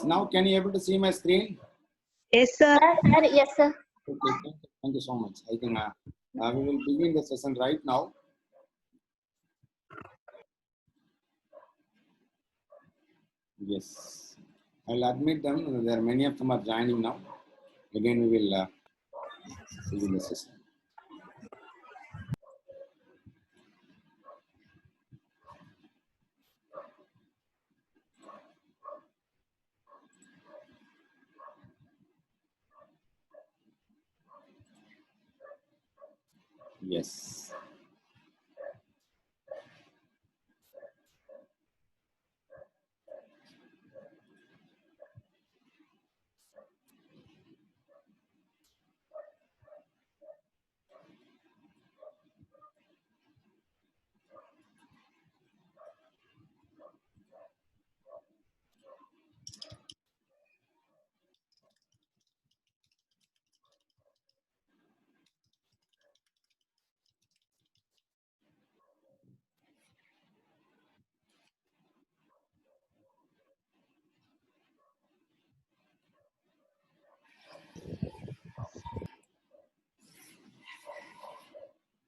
Yes, now can you able to see my screen? Yes, sir. Yes, sir. Okay, thank you so much. I think we will begin the session right now. Yes, I'll admit them. There are many of them are joining now. Again, we will begin the session. Yes.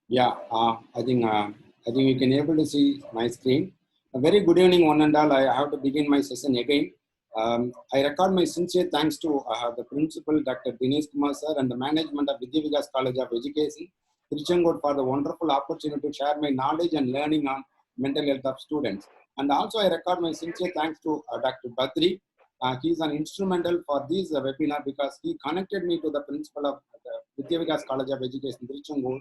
Yeah, I think you can able to see my screen. A very good evening, one and all. I have to begin my session again. I record my sincere thanks to the principal, Dr. Dinesh Kumar sir, and the management of Vidya Vikas College of Education, Tiruchengood, for the wonderful opportunity to share my knowledge and learning on mental health of students. And also, I record my sincere thanks to Dr. Badri. He is an instrumental for this webinar because he connected me to the principal of the Vidya Vikas College of Education, Tiruchengood.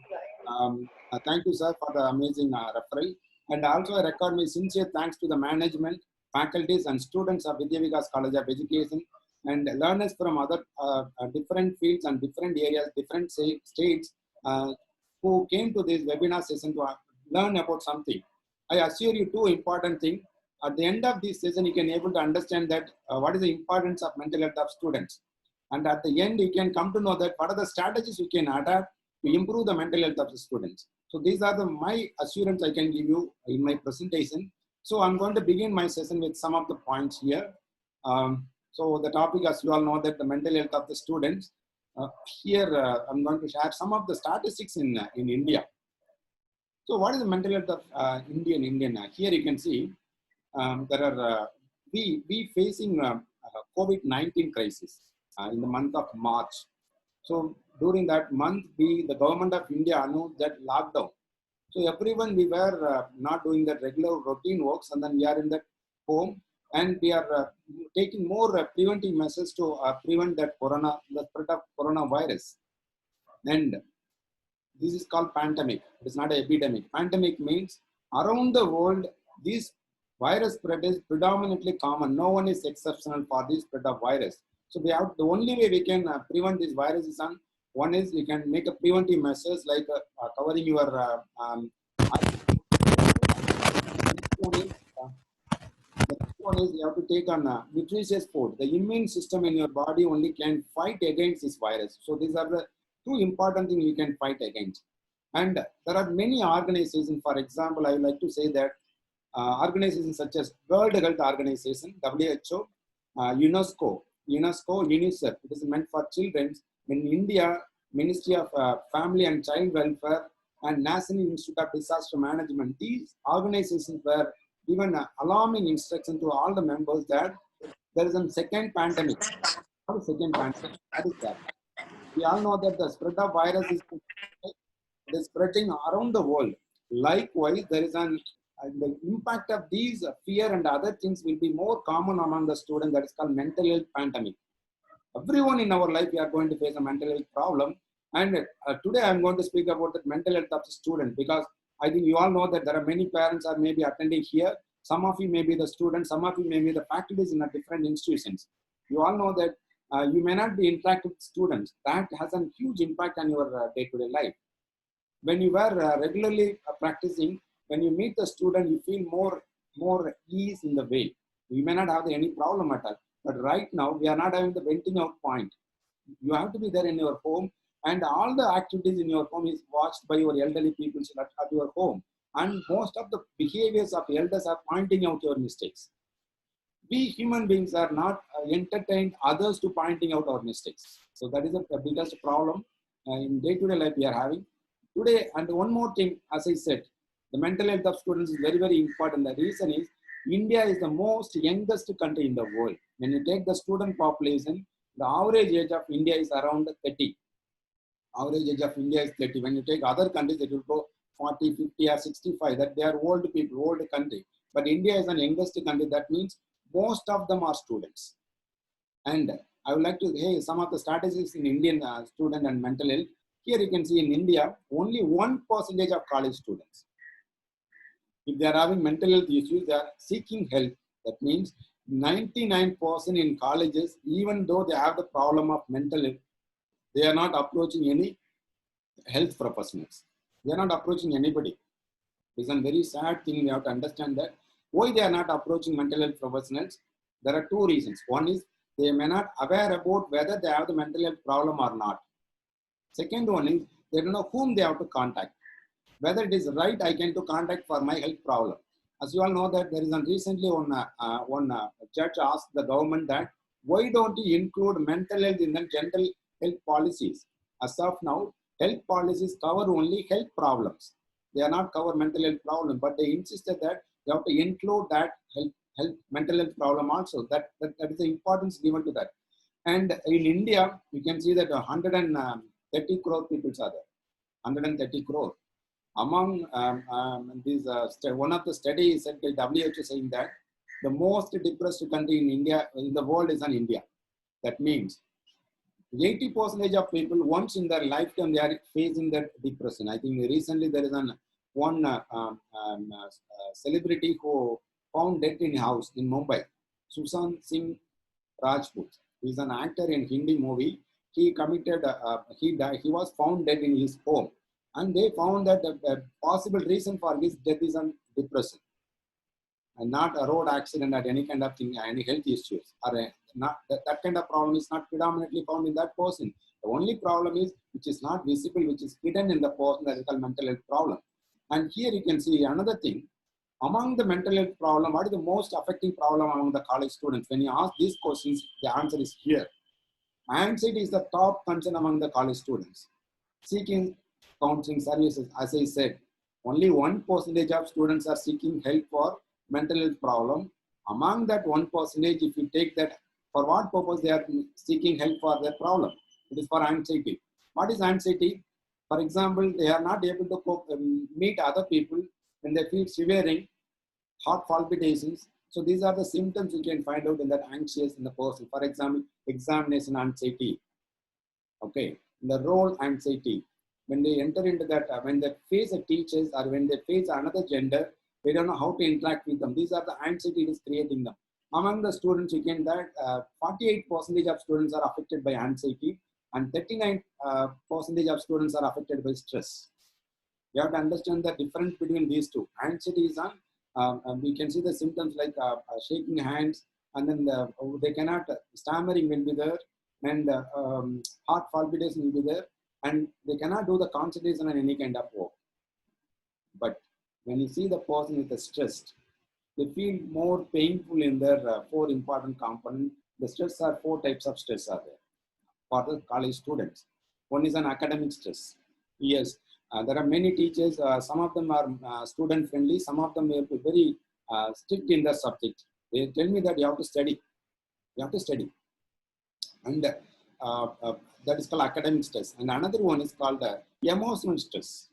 Thank you, sir, for the amazing referral. And also, I record my sincere thanks to the management, faculties, and students of Vidya Vikas College of Education, and learners from other different fields and different areas, different states, who came to this webinar session to learn about something. I assure you two important things. At the end of this session, you can able to understand that what is the importance of mental health of students. And at the end, you can come to know that what are the strategies you can adapt to improve the mental health of the students. So these are my assurance I can give you in my presentation. So I'm going to begin my session with some of the points here. So the topic, as you all know, that the mental health of the students. Here, I'm going to share some of the statistics in India. So what is the mental health of Indian? Here you can see there are we facing COVID-19 crisis in the month of March. So during that month, the government of India announced that lockdown. So everyone, we were not doing that regular routine works, and then we are in that home, and we are taking more preventive measures to prevent that the spread of coronavirus. And this is called pandemic. It is not an epidemic. Pandemic means around the world, this virus spread is predominantly common. No one is exceptional for this spread of virus. So we have the only way we can prevent this virus is one is you can make a preventive measures like covering your the one is you have to take on nutritious food. The immune system in your body only can fight against this virus. So these are the two important things you can fight against. And there are many organizations. For example, I would like to say that organizations such as World Health Organization, WHO, UNESCO, UNICEF, it is meant for children. In India, Ministry of Family and Child Welfare and National Institute of Disaster Management, these organizations were given alarming instruction to all the members that there is a second pandemic. What is second pandemic? What is that? We all know that the spread of virus is spreading around the world. Likewise, there is the impact of these fear and other things will be more common among the students. That is called mental health pandemic. Everyone in our life, we are going to face a mental health problem. And today I'm going to speak about the mental health of the student, because I think you all know that there are many parents are maybe attending here. Some of you may be the students, some of you may be the faculties in a different institutions. You all know that you may not be interacting with students. That has a huge impact on your day-to-day life. When you were regularly practicing, when you meet the student, you feel more ease in the way. You may not have any problem at all. But right now, we are not having the venting out point. You have to be there in your home, and all the activities in your home is watched by your elderly people at your home. And most of the behaviors of elders are pointing out your mistakes. we human beings are not entertained others to pointing out our mistakes. So that is the biggest problem in day-to-day life we are having today. And one more thing, as I said, the mental health of students is very, very important. The reason is India is the most youngest country in the world. When you take the student population, the average age of India is around 30. Average age of India is 30. When you take other countries, it will go 40, 50 or 65. That they are old people, old country. But India is the youngest country. That means most of them are students. And I would like to say some of the statistics in Indian student and mental health. Here you can see in India, only 1% of college students. If they are having mental health issues, they are seeking help. That means 99% in colleges, even though they have the problem of mental health, they are not approaching any health professionals. They are not approaching anybody. It's a very sad thing. We have to understand that why they are not approaching mental health professionals. There are two reasons. One is they may not aware about whether they have the mental health problem or not. Second one is they don't know whom they have to contact. Whether it is right I can to contact for my health problem. As you all know that there is recently one judge asked the government that why don't you include mental health in the general health policies? As of now, health policies cover only health problems. They are not cover mental health problem, but they insisted that you have to include that mental health problem also. That is the importance given to that. And in India, you can see that 130 crore people are there. 130 crore. Among these, one of the studies said by WHO saying that the most depressed country in India, in the world, is in India. That means 80% of people once in their lifetime they are facing that depression. I think recently there is one celebrity who found dead in a house in Mumbai, Sushant Singh Rajput. He is an actor in Hindi movie. He committed, he died. He was found dead in his home, and they found that the possible reason for his death is depression, and not a road accident or any kind of thing, any health issues, or not that kind of problem is not predominantly found in that person. The only problem is which is not visible, which is hidden in the person, that is called mental health problem. And here you can see another thing. Among the mental health problem, what is the most affecting problem among the college students? When you ask these questions, the answer is here. Anxiety is the top concern among the college students. Seeking counseling services, as I said, only 1% of students are seeking help for mental health problem. Among that 1%, if you take that, for what purpose they are seeking help for their problem? It is for anxiety. What is anxiety? For example, they are not able to meet other people when they feel shivering, heart palpitations. So these are the symptoms you can find out in that anxious in the person. For example, examination anxiety. Okay, the role anxiety. When they enter into that, when they face a teachers or when they face another gender, they don't know how to interact with them. These are the anxiety it is creating them. Among the students, you can that 48% of students are affected by anxiety, and 39% of students are affected by stress. You have to understand the difference between these two. Anxiety is we can see the symptoms like shaking hands, and then they cannot, stammering will be there, and heart palpitation will be there, and they cannot do the concentration on any kind of work. But when you see the person with the stress, they feel more painful in their four important components. The stress are four types of stress are there for the college students. One is an academic stress. Yes, there are many teachers. Some of them are student friendly. Some of them are very strict in their subject. They tell me that you have to study. You have to study. And that is called academic stress. And another one is called emotional stress.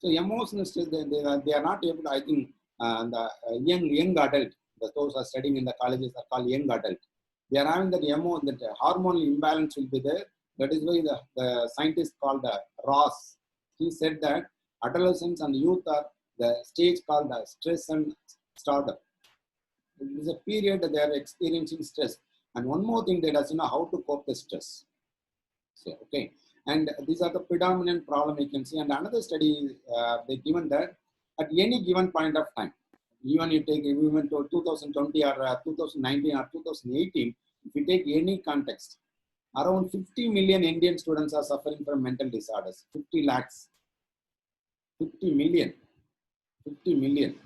So emotional stress, they are not able to, I think, the young adult, those who are studying in the colleges are called young adult. They are having that hormonal imbalance will be there. That is why the scientist called Ross, he said that adolescents and youth are the stage called stress and stardom. It is a period that they are experiencing stress. And one more thing, they doesn't know how to cope with stress. So, okay. And these are the predominant problem you can see. And another study, they given that at any given point of time, even you take even to 2020 or 2019 or 2018, if you take any context, around 50 million Indian students are suffering from mental disorders. 50 lakhs. 50 million. 50 million.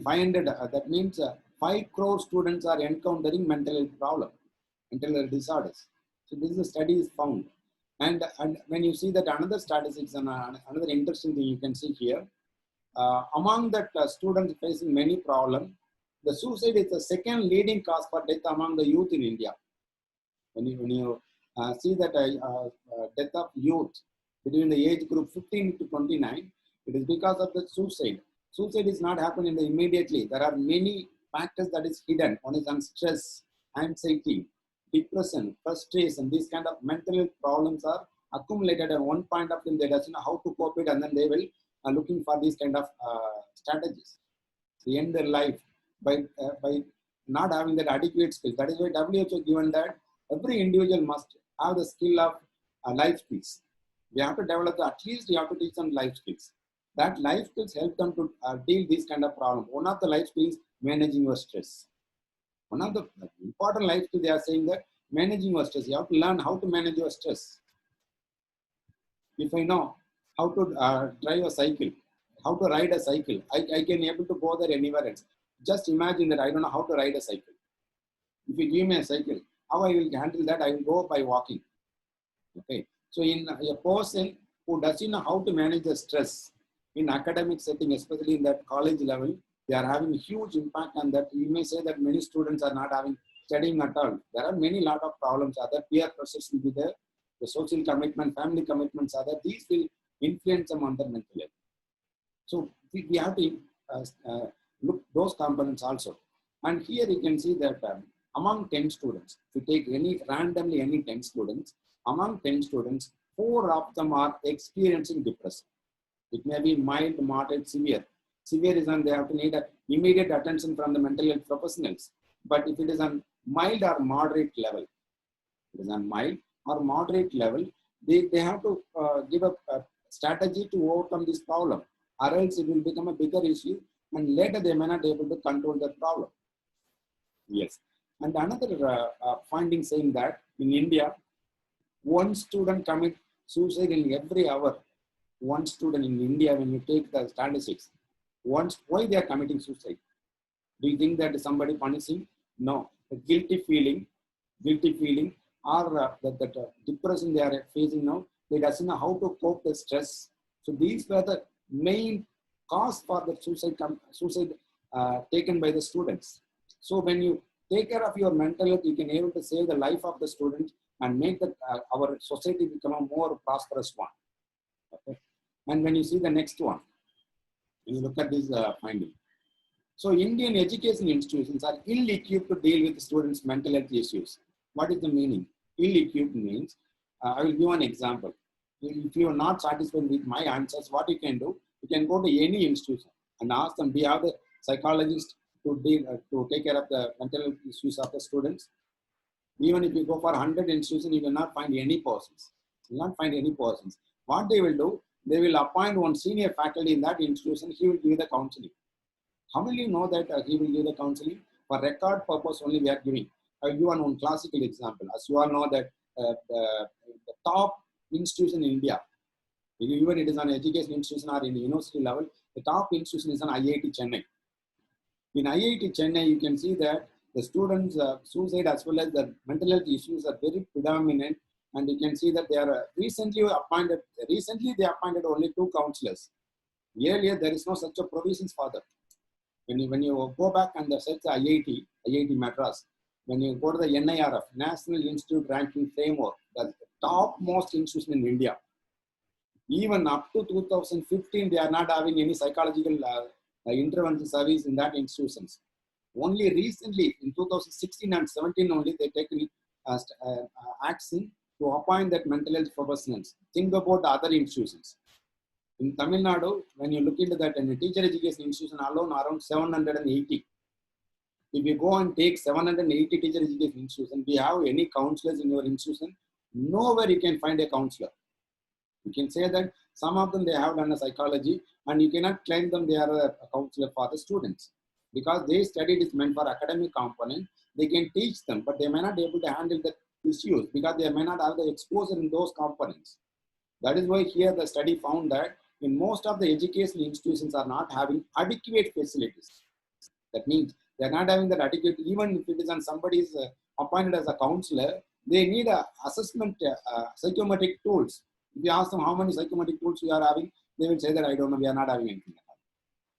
500, that means 5 crore students are encountering mental health problem, mental health disorders. So this is a study is found. And when you see that another statistics and another interesting thing you can see here, among the students facing many problems, the suicide is the second leading cause for death among the youth in India. When you see that death of youth between the age group 15 to 29, it is because of the suicide. Suicide is not happening immediately. There are many factors that is hidden. One is on stress, anxiety, depression, frustration. These kind of mental health problems are accumulated at one point of time. They doesn't know how to cope it, and then they will looking for these kind of strategies. They end their life by not having that adequate skill. That is why WHO given that every individual must have the skill of life skills. We have to develop at least you have to teach some life skills. That life skills help them to deal these kind of problems. One of the life skills managing your stress. One of the important life skills they are saying that managing your stress. You have to learn how to manage your stress. If I know how to drive a cycle, how to ride a cycle, I can able to go there anywhere else. Just imagine that I don't know how to ride a cycle. If you give me a cycle, how I will handle that? I will go by walking. Okay. So in a person who doesn't know how to manage the stress in academic setting, especially in that college level, they are having a huge impact on that. You may say that many students are not having studying at all. There are many lot of problems. Other peer pressures will be there. The social commitment, family commitments are there. These will influence them on their mental health. So we have to look those components also. And here you can see that among 10 students, if you take randomly any 10 students, among 10 students, 4 of them are experiencing depression. It may be mild, moderate, severe. Severe is on they have to need immediate attention from the mental health professionals. But if it is on mild or moderate level, it is on mild or moderate level, they have to give a strategy to overcome this problem, or else it will become a bigger issue, and later they may not be able to control the problem. Yes. And another finding saying that in India, one student commit suicide in every hour. One student in India, when you take the statistics, why they are committing suicide? Do you think that somebody punishing? No. The guilty feeling, or the depression they are facing now, they doesn't know how to cope the stress. So these were the main cause for the suicide taken by the students. So when you take care of your mental health, you can able to save the life of the student and make our society become a more prosperous one. Okay. And when you see the next one, when you look at this finding. So Indian education institutions are ill-equipped to deal with students' mental health issues. What is the meaning? Ill-equipped means, I will give an example. If you are not satisfied with my answers, what you can do, you can go to any institution and ask them, we have the psychologist to take care of the mental health issues of the students. Even if you go for 100 institutions, you will not find any persons. You will not find any persons. What they will do, they will appoint one senior faculty in that institution. He will give the counseling. How will you know that he will give the counseling? For record purpose only we are giving. I will give one classical example. As you all know that the top institution in India, even it is an education institution or in the university level, the top institution is an IIT Chennai. In IIT Chennai, you can see that the students' suicide as well as the mental health issues are very predominant, and you can see that they are recently they appointed only 2 counselors. Earlier, there is no such a provisions for that. When you go back and search the IIT Madras, when you go to the NIRF, National Institute Ranking Framework, the topmost institution in India, even up to 2015, they are not having any psychological intervention service in that institutions. Only recently, in 2016 and 17 only, they taken action to appoint that mental health professionals. Think about the other institutions. In Tamil Nadu, when you look into that, in the teacher education institution alone, around 780. If you go and take 780 teacher education institution, do you have any counselors in your institution? Nowhere you can find a counselor. You can say that some of them they have done a psychology, and you cannot claim them they are a counselor for the students. Because they studied is meant for academic component, they can teach them, but they may not be able to handle the issues because they may not have the exposure in those components. That is why here the study found that in most of the educational institutions are not having adequate facilities. That means They are not having that adequate, even if it is on somebody is appointed as a counselor, they need a assessment, psychometric tools. If you ask them how many psychometric tools you are having, they will say that I don't know, we are not having anything.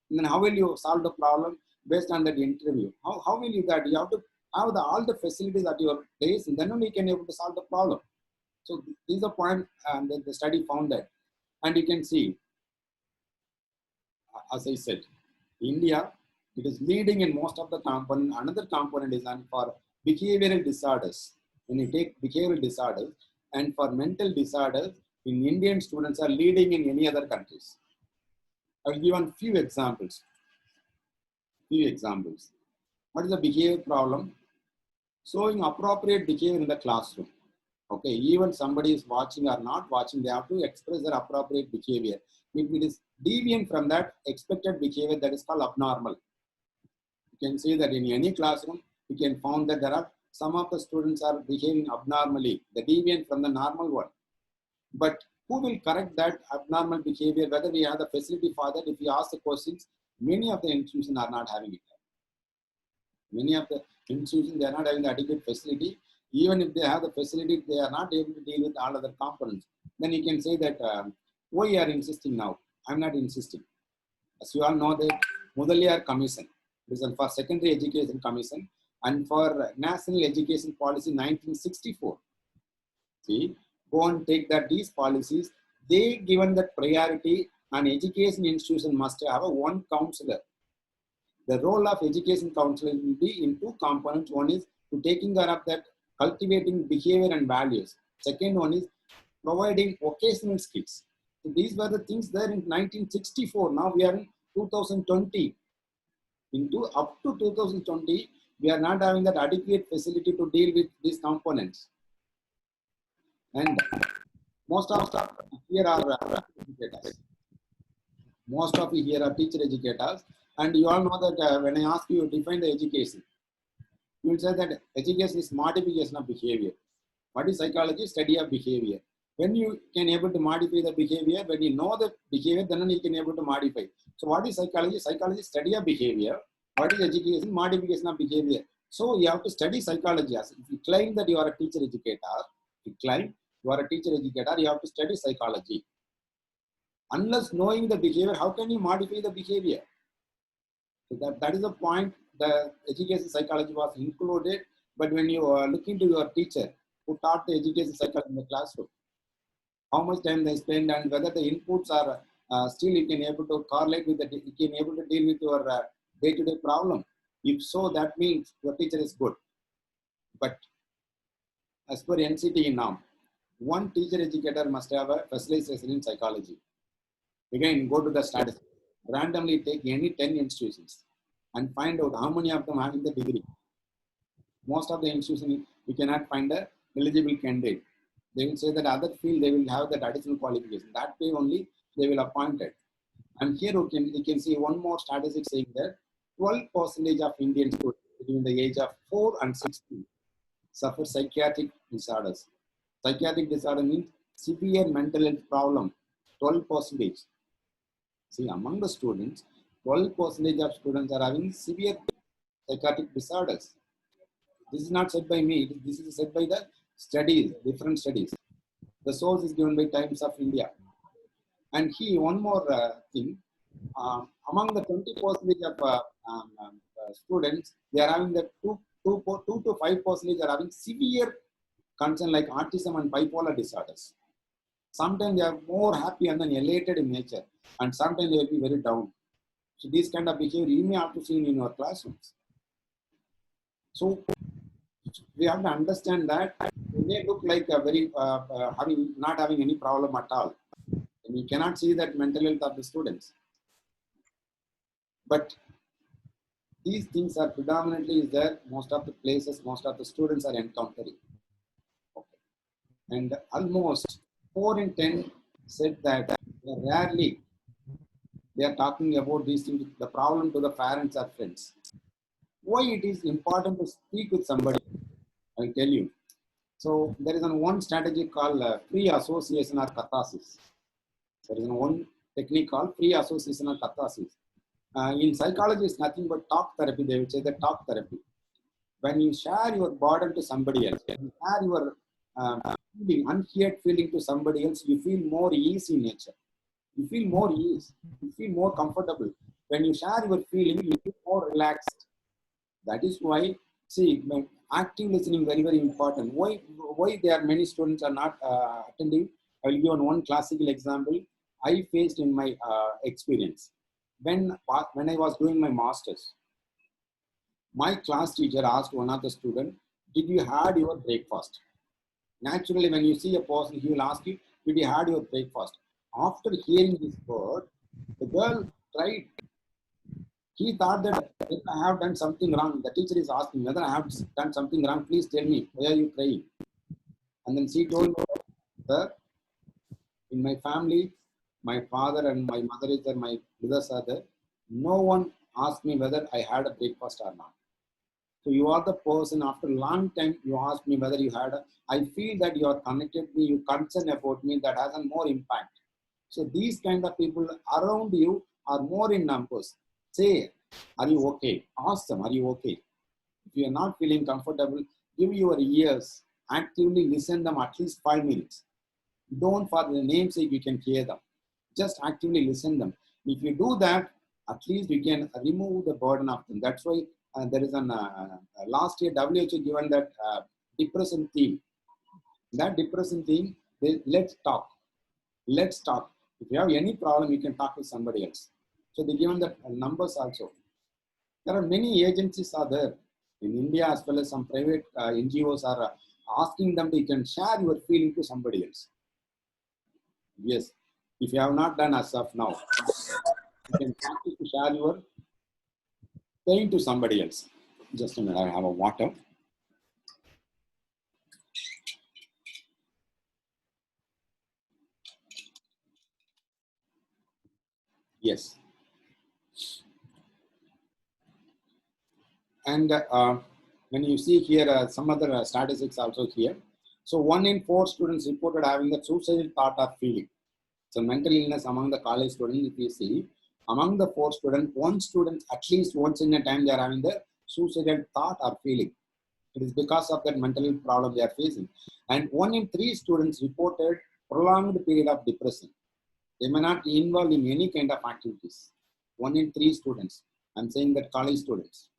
And then how will you solve the problem based on that interview? How will you that? You have to have all the facilities at your place, and then only you can able to solve the problem. So these are points that the study found that. And you can see, as I said, India, it is leading in most of the component. Another component is on for behavioral disorders. When you take behavioral disorders and for mental disorders, in Indian students are leading in any other countries. I will give one few examples. What is the behavior problem? Showing appropriate behavior in the classroom. Okay, even somebody is watching or not watching, they have to express their appropriate behavior. If it is deviant from that expected behavior, that is called abnormal. You can see that in any classroom, you can find that there are some of the students are behaving abnormally, the deviant from the normal one. But who will correct that abnormal behavior? Whether we have the facility for that, if you ask the questions, many of the institutions are not having it. Many of the institutions, they are not having the adequate facility. Even if they have the facility, they are not able to deal with all other components. Then you can say that, why you are insisting now? I'm not insisting. As you all know, the Mudaliar Commission, this is for Secondary Education Commission, and for National Education Policy 1964. See, go and take that these policies, they given that priority, and education institution must have a one counselor. The role of education counselor will be in two components. One is to taking care of that cultivating behavior and values. Second one is providing vocational skills. So these were the things there in 1964. Now we are in 2020. Up to 2020, we are not having that adequate facility to deal with these components. And most of here are educators. Most of you here are teacher educators. And you all know that when I ask you to define the education, you will say that education is modification of behavior. What is psychology? Study of behavior. When you can able to modify the behavior, when you know the behavior, then you can able to modify. So what is psychology? Psychology is study of behavior. What is education? Modification of behavior. So you have to study psychology. If you claim that you are a teacher educator, you have to study psychology. Unless knowing the behavior, how can you modify the behavior? So that is the point. The education psychology was included, but when you look into your teacher who taught the education psychology in the classroom, how much time they spend and whether the inputs are still you can able to correlate with you can able to deal with your day-to-day problem. If so, that means your teacher is good. But as per NCT now, one teacher educator must have a specialization in psychology. Again, go to the statistics. Randomly take any 10 institutions and find out how many of them having the degree. Most of the institutions, you cannot find a eligible candidate. They will say that other field, they will have that additional qualification. That way only they will appoint it. And here you can see one more statistic saying that 12% of Indian students between the age of 4 and 16 suffer psychiatric disorders. Psychiatric disorder means severe mental health problem. 12%. See, among the students, 12% of students are having severe psychiatric disorders. This is not said by me. This is said by the studies, different studies. The source is given by Times of India. And here, one more thing. Among the 20% of students, they are having the 2 to 5% are having severe concern like autism and bipolar disorders. Sometimes they are more happy and then elated in nature, and sometimes they will be very down. So this kind of behavior you may have to see in your classrooms. So we have to understand that they may look like a very not having any problem at all. And you cannot see that mental health of the students. But these things are predominantly there. Most of the places, most of the students are encountering. Okay. And almost 4 in 10 said that rarely they are talking about these things, the problem to the parents or friends. Why it is important to speak with somebody, I'll tell you. So there is one strategy called free association or catharsis. There is one technique called free association or catharsis. In psychology, it's nothing but talk therapy. They would say the talk therapy. When you share your burden to somebody else, when you share your feeling, unheard feeling to somebody else, you feel more ease in nature. You feel more ease. You feel more comfortable. When you share your feeling, you feel more relaxed. That is why, see, active listening very, very important. Why there are many students are not attending? I will give one classical example I faced in my experience. When I was doing my masters, my class teacher asked one of the students, "Did you had your breakfast?" Naturally, when you see a person, he will ask you, "Did you had your breakfast?" After hearing this word, the girl tried. He thought that if I have done something wrong, the teacher is asking whether I have done something wrong. Please tell me, why are you crying? And then she told me, "Sir, in my family, my father and my mother is there, my brothers are there. No one asked me whether I had a breakfast or not. So you are the person, after a long time, you asked me whether you had a, I feel that you are connected me, you concern about me, that has a more impact." So these kind of people around you are more in numbers. Say, "Are you okay?" Ask them, "Are you okay?" If you are not feeling comfortable, give your ears, actively listen them at least 5 minutes. Don't for the namesake you can hear them. Just actively listen them. If you do that, at least you can remove the burden of them. That's why there is an last year WHO given that depression theme. That depression theme, let's talk. Let's talk. If you have any problem, you can talk with somebody else. So they given that numbers also. There are many agencies are there in India as well as some private NGOs are asking them you can share your feeling to somebody else. Yes, if you have not done as of now, you can practice to share your pain to somebody else. Just a minute, I have a water. Yes. And when you see here some other statistics also here. So 1 in 4 students reported having the suicidal thought or feeling. So mental illness among the college students, if you see, among the 4 students, 1 student at least once in a time they are having the suicidal thought or feeling. It is because of that mental problem they are facing. And 1 in 3 students reported prolonged period of depression. They may not be involved in any kind of activities. 1 in 3 students. I'm saying that college students.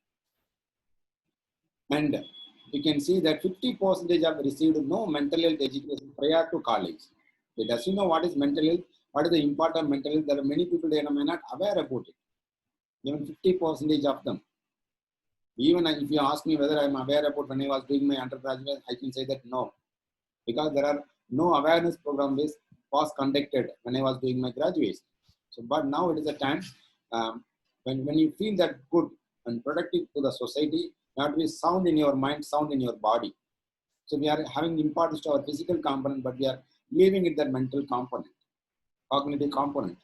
And you can see that 50% have received no mental health education prior to college. Does you know what is mental health? What is the impact of mental health? There are many people they may not aware about it. Even 50% of them. Even if you ask me whether I'm aware about when I was doing my undergraduate, I can say that no. Because there are no awareness program was conducted when I was doing my graduation. So, but now it is a time when you feel that good and productive to the society, you have to be sound in your mind, sound in your body. So we are having importance to our physical component, but we are leaving it that mental component, cognitive component.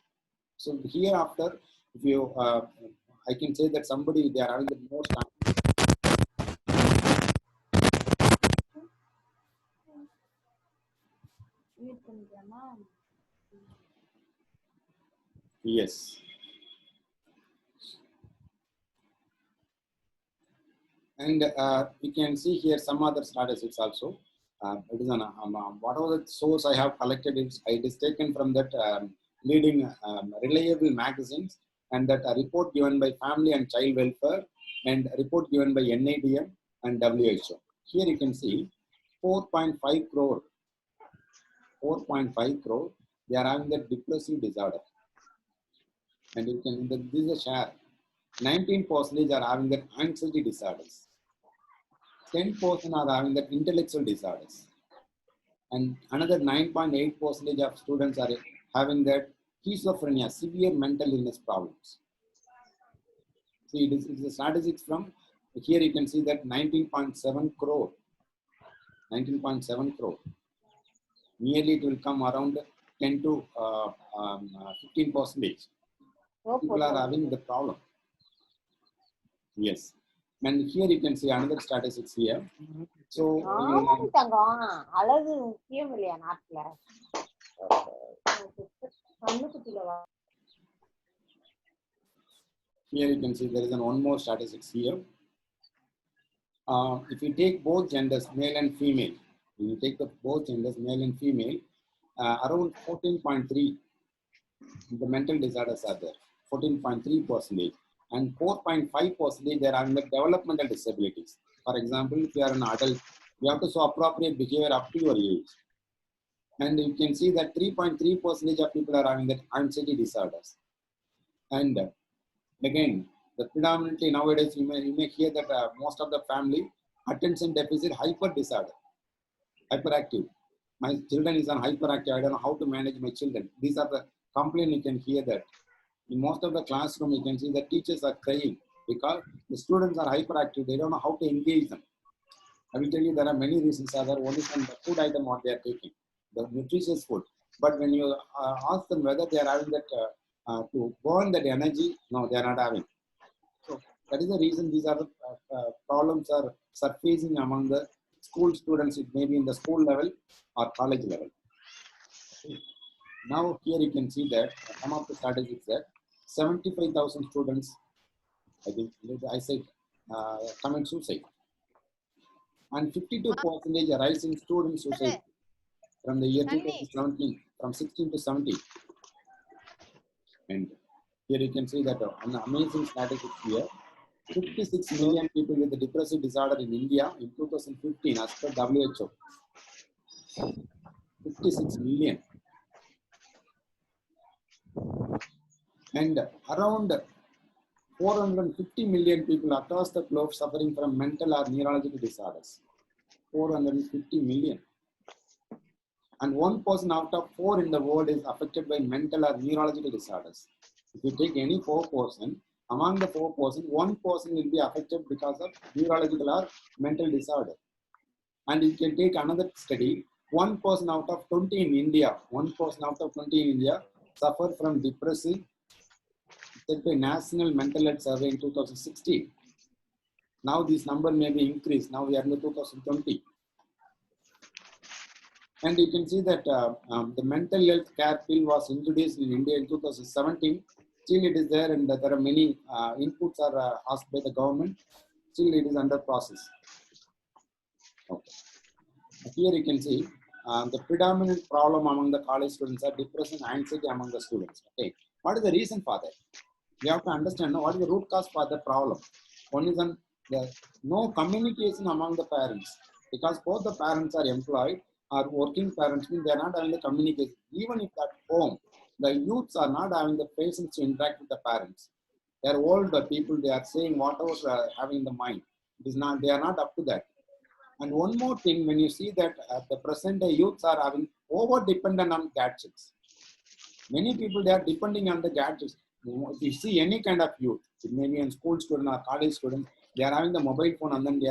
So hereafter, if you, I can say that somebody they are having the most. Yes. And you can see here some other statistics also. It is whatever the source I have collected, it is taken from that leading reliable magazines, and that a report given by Family and Child Welfare and a report given by NIDM and WHO. Here you can see 4.5 crore, 4.5 crore, they are having the depressive disorder. And you can, this is a share. 19% are having the anxiety disorders. 10% are having the intellectual disorders, and another 9.8% of students are having that schizophrenia, severe mental illness problems. See, it is the statistics from here. You can see that 19.7 crore, 19.7 crore. Nearly it will come around 10 to 15%. People are having the problem. Yes. And here you can see another statistics here. So Here you can see there is one more statistics here. If you take both genders, male and female, when you take both genders, male and female, around 14.3 the mental disorders are there, 14.3%, and 4.5% they are having the developmental disabilities. For example, if you are an adult, you have to show appropriate behavior up to your age. And you can see that 3.3% of people are having that anxiety disorders. And again, the predominantly nowadays you may hear that most of the family attention deficit hyper disorder, hyperactive. My children is on hyperactive. I don't know how to manage my children. These are the complaint you can hear that. In most of the classroom, you can see the teachers are crying because the students are hyperactive. They don't know how to engage them. I will tell you there are many reasons. One is on the food item what they are taking, the nutritious food. But when you ask them whether they are having that to burn that energy, no, they are not having. So that is the reason these are the problems are surfacing among the school students. It may be in the school level or college level. Now here you can see that some of the statistics that 75,000 students, I think I said, commit suicide, and 52% rise in student suicide from the year 2017, from 16 to 17. And here you can see that an amazing statistics here. 56 million people with the depressive disorder in India in 2015 as per WHO. 56 million. And around 450 million people across the globe suffering from mental or neurological disorders. 450 million. And 1% out of 4 in the world is affected by mental or neurological disorders. If you take any 4%, among the 4%, 1% will be affected because of neurological or mental disorder. And you can take another study, 1% out of 20 in India, 1% out of 20 in India suffer from depression, said by National Mental Health Survey in 2016. Now this number may be increased. Now we are in the 2020. And you can see that the mental health care bill was introduced in India in 2017. Still it is there, and there are many inputs are asked by the government. Still it is under process. Okay. Here you can see the predominant problem among the college students are depression, anxiety among the students. Okay, what is the reason for that? We have to understand what is the root cause for the problem. One is the no communication among the parents, because both the parents are employed or working parents, means they are not having the communication. Even if at home, the youths are not having the patience to interact with the parents. They are older people, they are saying whatever having in the mind. It is not, they are not up to that. And one more thing, when you see that the present day youths are having over dependent on gadgets. Many people, they are depending on the gadgets. If you see any kind of youth, it may be a school student or college student, they are having the mobile phone, and then they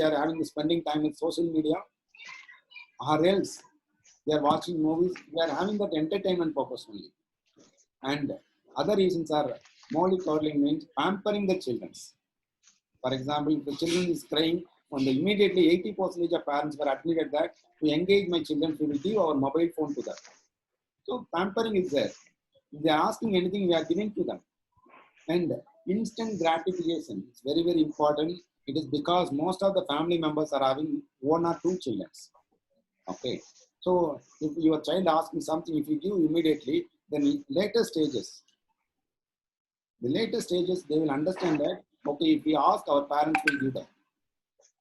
are having the spending time with social media, or else they are watching movies. They are having that entertainment purpose only. And other reasons are mollycoddling, means pampering the children. For example, if the children is crying, immediately 80% of parents were admitted that to engage my children, we will give our mobile phone to them. So pampering is there. If they are asking anything, we are giving to them. And instant gratification is very, very important. It is because most of the family members are having 1 or 2 children. Okay. So if your child asking something, if you give immediately, then later stages, they will understand that, okay, if we ask, our parents will give them.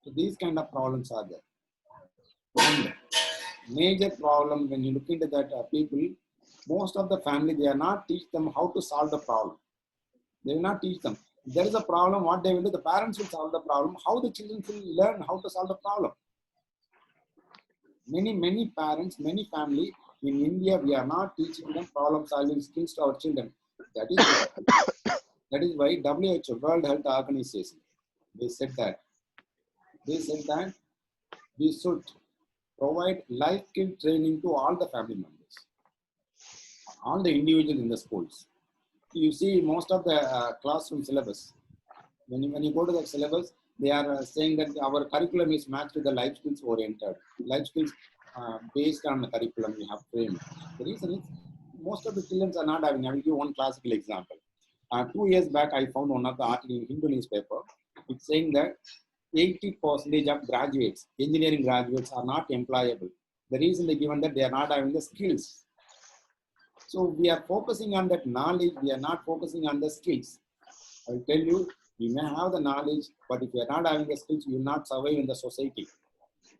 So these kind of problems are there. And major problem when you look into that people, most of the family, they are not teach them how to solve the problem. They will not teach them. If there is a problem, what they will do, the parents will solve the problem. How the children will learn how to solve the problem? Many parents, many family in India, we are not teaching them problem solving skills to our children. That is why WHO, World Health Organization, they said that we should provide life skill training to all the family members, all the individuals in the schools. You see most of the classroom syllabus, when you go to the syllabus, they are saying that our curriculum is matched to the life skills oriented, life skills based on the curriculum we have framed. The reason is most of the children are not having. I will give one classical example. 2 years back, I found one of the article in Hindu newspaper. It's saying that 80% of graduates, engineering graduates, are not employable. The reason they given that they are not having the skills. So we are focusing on that knowledge. We are not focusing on the skills. I will tell you, you may have the knowledge, but if you are not having the skills, you will not survive in the society.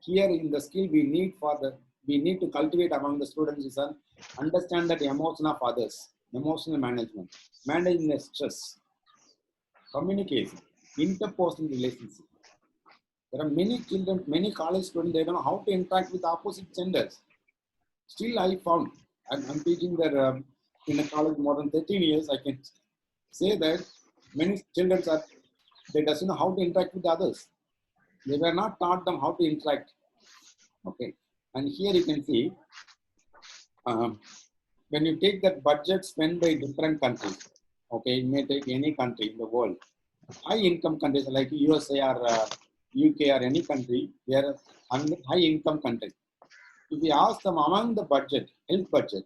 Here in the skill we need to cultivate among the students is understand that emotion of others, emotional management, managing the stress, communication, interpersonal relationship. There are many children, many college students, they don't know how to interact with opposite genders. Still, I found, I'm teaching there in a college more than 13 years, I can say that many children they doesn't know how to interact with others. They were not taught them how to interact. Okay, and here you can see when you take that budget spent by different countries. Okay, you may take any country in the world. High income countries like USA or UK or any country, they are high income country. If we ask them among the budget, health budget,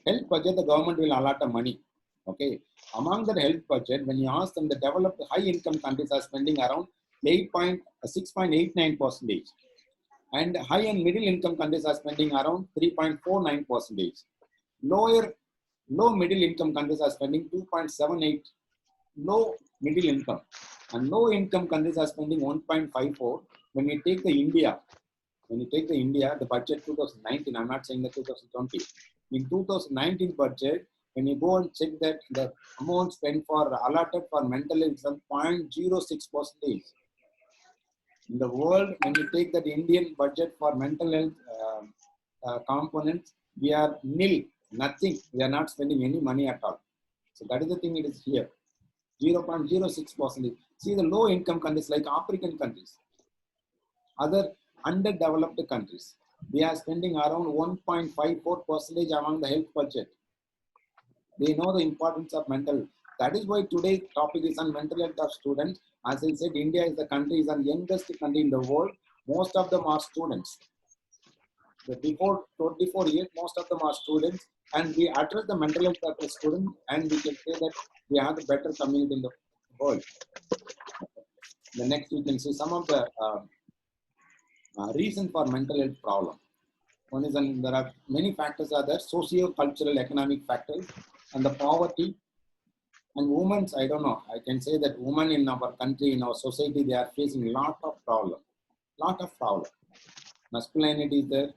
the government will allot the money. Okay, among the health budget, when you ask them, the developed high income countries are spending around 6.89%, and high and middle income countries are spending around 3.49%. Low middle income countries are spending 2.78. Low middle income and low income countries are spending 1.54. When you take the India, the budget 2019, I'm not saying the 2020. In 2019 budget, when you go and check that the amount spent for allotted for mental health is 0.06%. In the world, when you take that Indian budget for mental health components, we are nil, nothing. We are not spending any money at all. So that is the thing, it is here. 0.06%. See the low income countries like African countries, other underdeveloped countries, they are spending around 1.54% among the health budget. They know the importance of mental health. That is why today's topic is on mental health of students. As I said, India is the country, is the youngest country in the world. Most of them are students. Before 24 years, most of them are students, and we address the mental health of the student, and we can say that we have a better community in the world. The next, you can see some of the reason for mental health problem. One is, and there are many factors are there, socio-cultural, economic factors, and the poverty. And women's, I don't know, I can say that women in our country, in our society, they are facing lot of problem. Masculinity is there,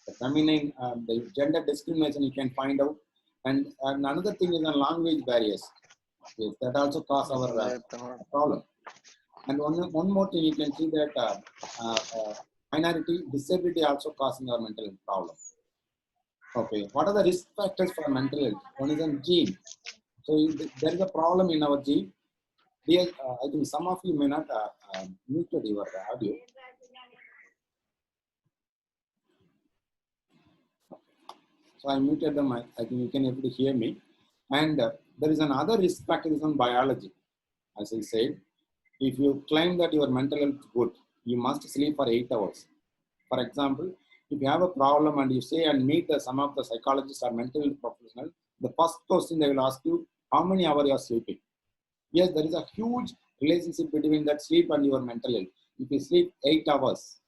the feminine, the gender discrimination you can find out. And another thing is the language barriers. Yes, that also cause our problem. And one more thing you can see that minority, disability also causing our mental health problem. Okay, what are the risk factors for mental health? One is a gene. So there is a problem in our gene. I think some of you may not muted your audio. So I muted them. I think you can able to hear me. And there is another risk factor is on biology. As I said, if you claim that your mental health is good, you must sleep for 8 hours. For example, if you have a problem and you say and meet some of the psychologists or mental health professionals, the first question they will ask you, how many hours you are sleeping? Yes, there is a huge relationship between that sleep and your mental health. If you sleep 8 hours,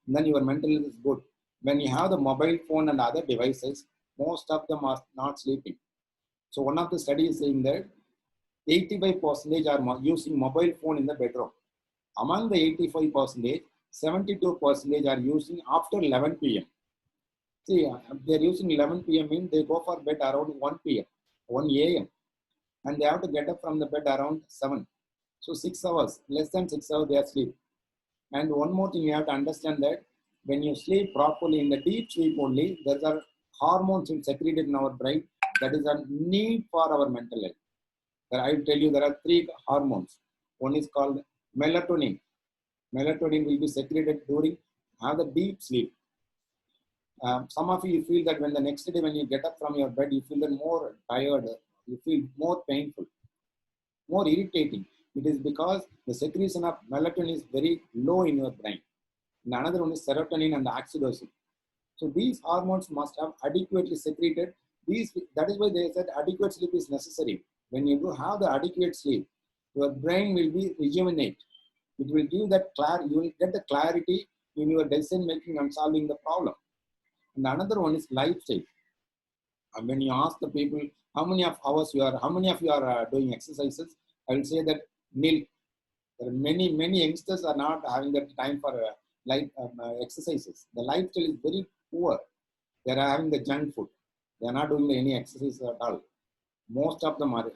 then your mental health is good. When you have the mobile phone and other devices, most of them are not sleeping. So one of the studies is saying that 85% are using mobile phone in the bedroom. Among the 85%, 72% are using after 11 p.m. See, they're using 11 p.m. means they go for bed around 1 p.m., 1 a.m. and they have to get up from the bed around 7. So 6 hours, less than 6 hours they are asleep. And one more thing you have to understand that when you sleep properly in the deep sleep only, there are hormones secreted in our brain that is a need for our mental health. I will tell you there are 3 hormones. One is called melatonin. Melatonin will be secreted during the deep sleep. Some of you feel that when the next day when you get up from your bed, you feel more tired, you feel more painful, more irritating. It is because the secretion of melatonin is very low in your brain. And another one is serotonin and oxytocin. So these hormones must have adequately secreted That is why they said adequate sleep is necessary. When you do have the adequate sleep, your brain will be rejuvenate. It will give that clarity. You will get the clarity in your decision making and solving the problem. And another one is lifestyle. And when you ask the people how many of you are doing exercises, I will say that nil. There are many youngsters are not having the time for exercises. The lifestyle is very poor. They are having the junk food. They are not doing any exercise at all. Most of them are,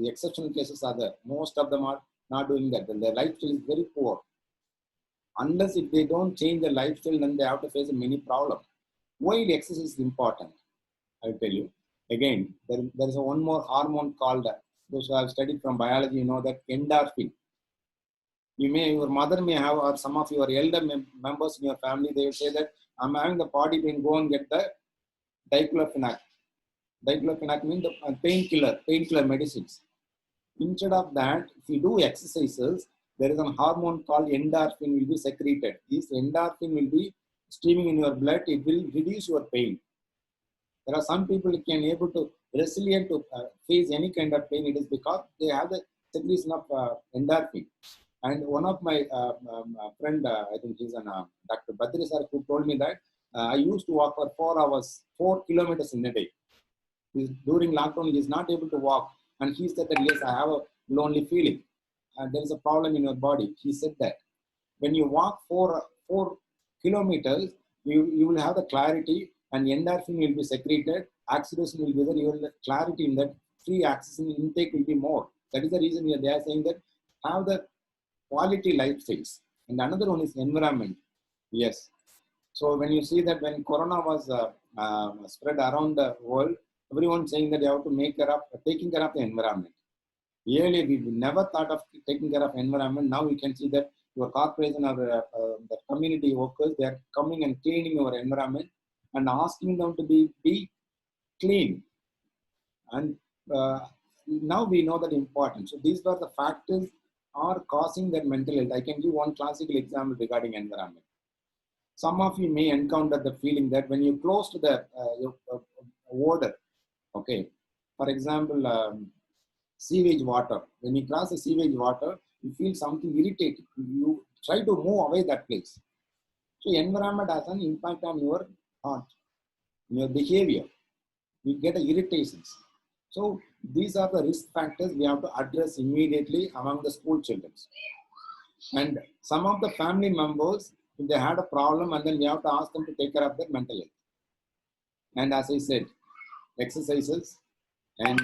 exceptional cases are there. Most of them are not doing that. Their lifestyle is very poor. Unless if they don't change their lifestyle, then they have to face many problems. Why exercise is important? I will tell you. Again, there is one more hormone called, those who have studied from biology, you know that endorphin. Your mother may have, or some of your elder members in your family, they will say that I'm having the body pain, go and get the diclofenac. Diclofenac means the painkiller medicines. Instead of that, if you do exercises, there is a hormone called endorphin will be secreted. This endorphin will be streaming in your blood. It will reduce your pain. There are some people who can able to resilient to face any kind of pain. It is because they have the secretion of endorphin. And one of my friend, I think he's an Dr. Badri sir, who told me that I used to walk for 4 hours, 4 kilometers in a day. During lockdown, he is not able to walk. And he said that, yes, I have a lonely feeling. There is a problem in your body. He said that when you walk 4 kilometers, you will have the clarity and endorphin will be secreted. Oxytocin will be there. You will have clarity in that. Free oxygen intake will be more. That is the reason they are saying that have the quality lifestyles. And another one is environment. Yes. So when you see that when Corona was spread around the world, everyone saying that you have to taking care of the environment. Earlier, we never thought of taking care of environment. Now we can see that your corporation or the community workers, they are coming and cleaning your environment and asking them to be clean. And now we know that importance. So these were the factors are causing that mental health. I can give one classical example regarding environment. Some of you may encounter the feeling that when you close to the water, okay, for example, sewage water, when you cross the sewage water, you feel something irritating. You try to move away that place. So environment has an impact on your heart, your behavior. You get irritations. So these are the risk factors we have to address immediately among the school children. And some of the family members, if they had a problem, and then we have to ask them to take care of their mental health. And as I said, exercises and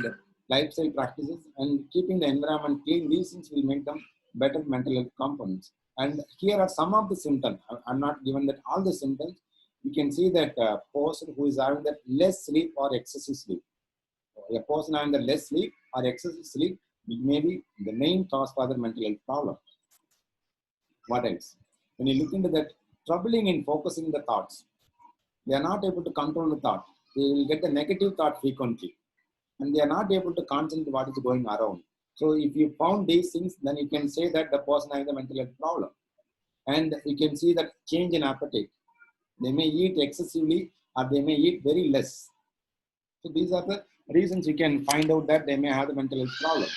lifestyle practices and keeping the environment clean, these things will make them better mental health components. And here are some of the symptoms. I'm not given that all the symptoms. You can see that a person who is having that less sleep or excessive sleep. A person having the less sleep or excessive sleep, it may be the main cause for the mental health problem. What else? When you look into that, troubling in focusing the thoughts. They are not able to control the thought. They will get the negative thought frequently. And they are not able to concentrate what is going around. So if you found these things, then you can say that the person has a mental health problem. And you can see that change in appetite. They may eat excessively or they may eat very less. So these are the reasons you can find out that they may have the mental health problem.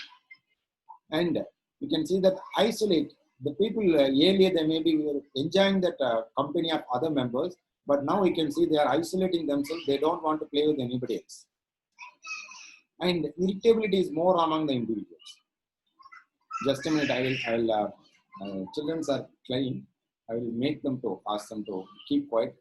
And you can see that isolate. The people earlier, they may be enjoying that company of other members, but now we can see they are isolating themselves. They don't want to play with anybody else. And irritability is more among the individuals. Just a minute, children are playing. I will make them to ask them to keep quiet.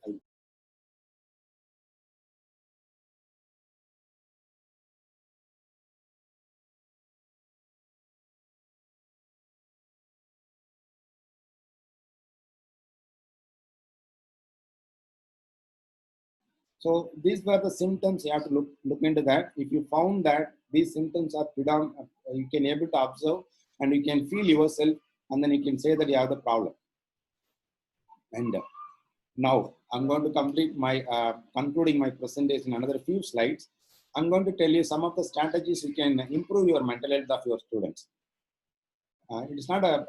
So these were the symptoms. You have to look into that. If you found that these symptoms are predominant, you can able to observe and you can feel yourself, and then you can say that you have the problem. And now I'm going to complete my concluding my presentation. Another few slides. I'm going to tell you some of the strategies you can improve your mental health of your students. It is not a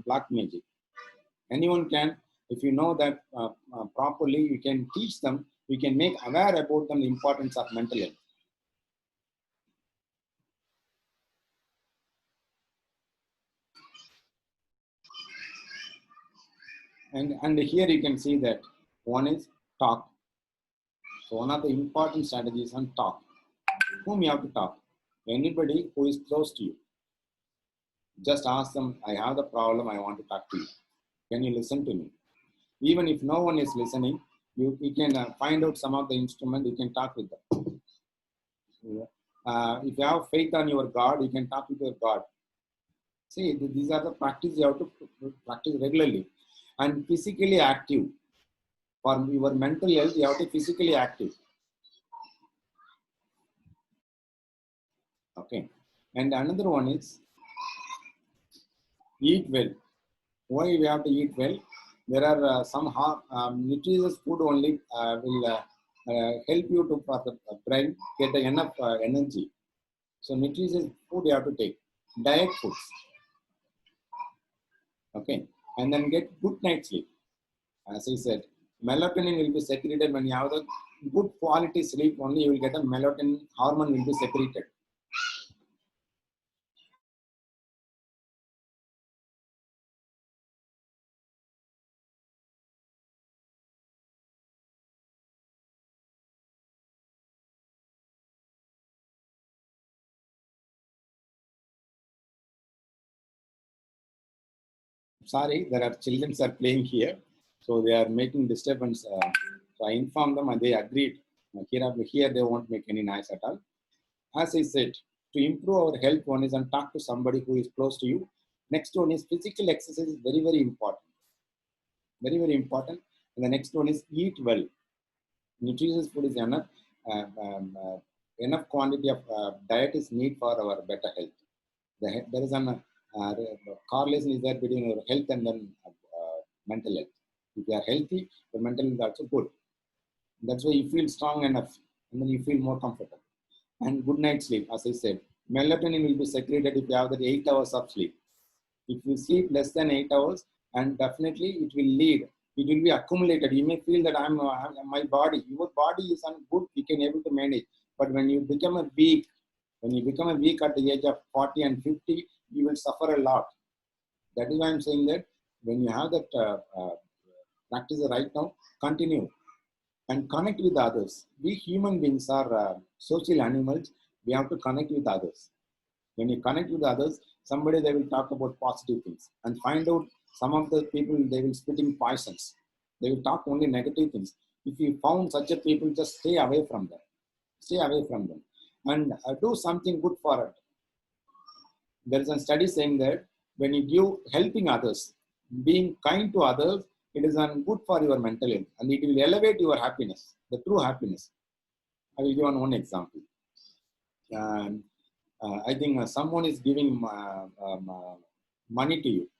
black magic. Anyone can, if you know that properly, you can teach them. You can make aware about them the importance of mental health. And here you can see that one is talk. So one of the important strategies on talk. Whom you have to talk? Anybody who is close to you. Just ask them, I have the problem, I want to talk to you. Can you listen to me? Even if no one is listening, you can find out some of the instrument, you can talk with them. If you have faith on your God, you can talk with your God. See, these are the practice you have to practice regularly. And physically active. For your mental health, you have to physically active. Okay. And another one is eat well. Why we have to eat well? There are some nutritious food only will help you to for the brain get enough energy. So nutritious food you have to take. Diet foods. Okay. And then get good night sleep. As I said, melatonin will be secreted when you have the good quality sleep only you will get a melatonin hormone will be secreted. Sorry, there are children are playing here, so they are making disturbance. So I informed them and they agreed. Here they won't make any noise at all. As I said, to improve our health, one is and talk to somebody who is close to you. Next one is physical exercise is very, very important. Very, very important. And the next one is eat well. Nutritious food is enough. Enough quantity of diet is need for our better health. There is an correlation is there between your health and then mental health. If you are healthy, your mental health is also good. That's why you feel strong enough, and then you feel more comfortable. And good night sleep, as I said, melatonin will be secreted if you have that 8 hours of sleep. If you sleep less than 8 hours, and definitely it will lead. It will be accumulated. You may feel that my body, your body is good, you can able to manage. But when you become a weak, at the age of 40 and 50, you will suffer a lot. That is why I'm saying that when you have that practice right now, continue and connect with others. We human beings are social animals. We have to connect with others. When you connect with others, somebody they will talk about positive things and find out some of the people they will spit in poisons. They will talk only negative things. If you found such a people, just stay away from them. Stay away from them and do something good for it. There is a study saying that when you give helping others, being kind to others, it is good for your mental health and it will elevate your happiness, the true happiness. I will give one example. I think someone is giving money to you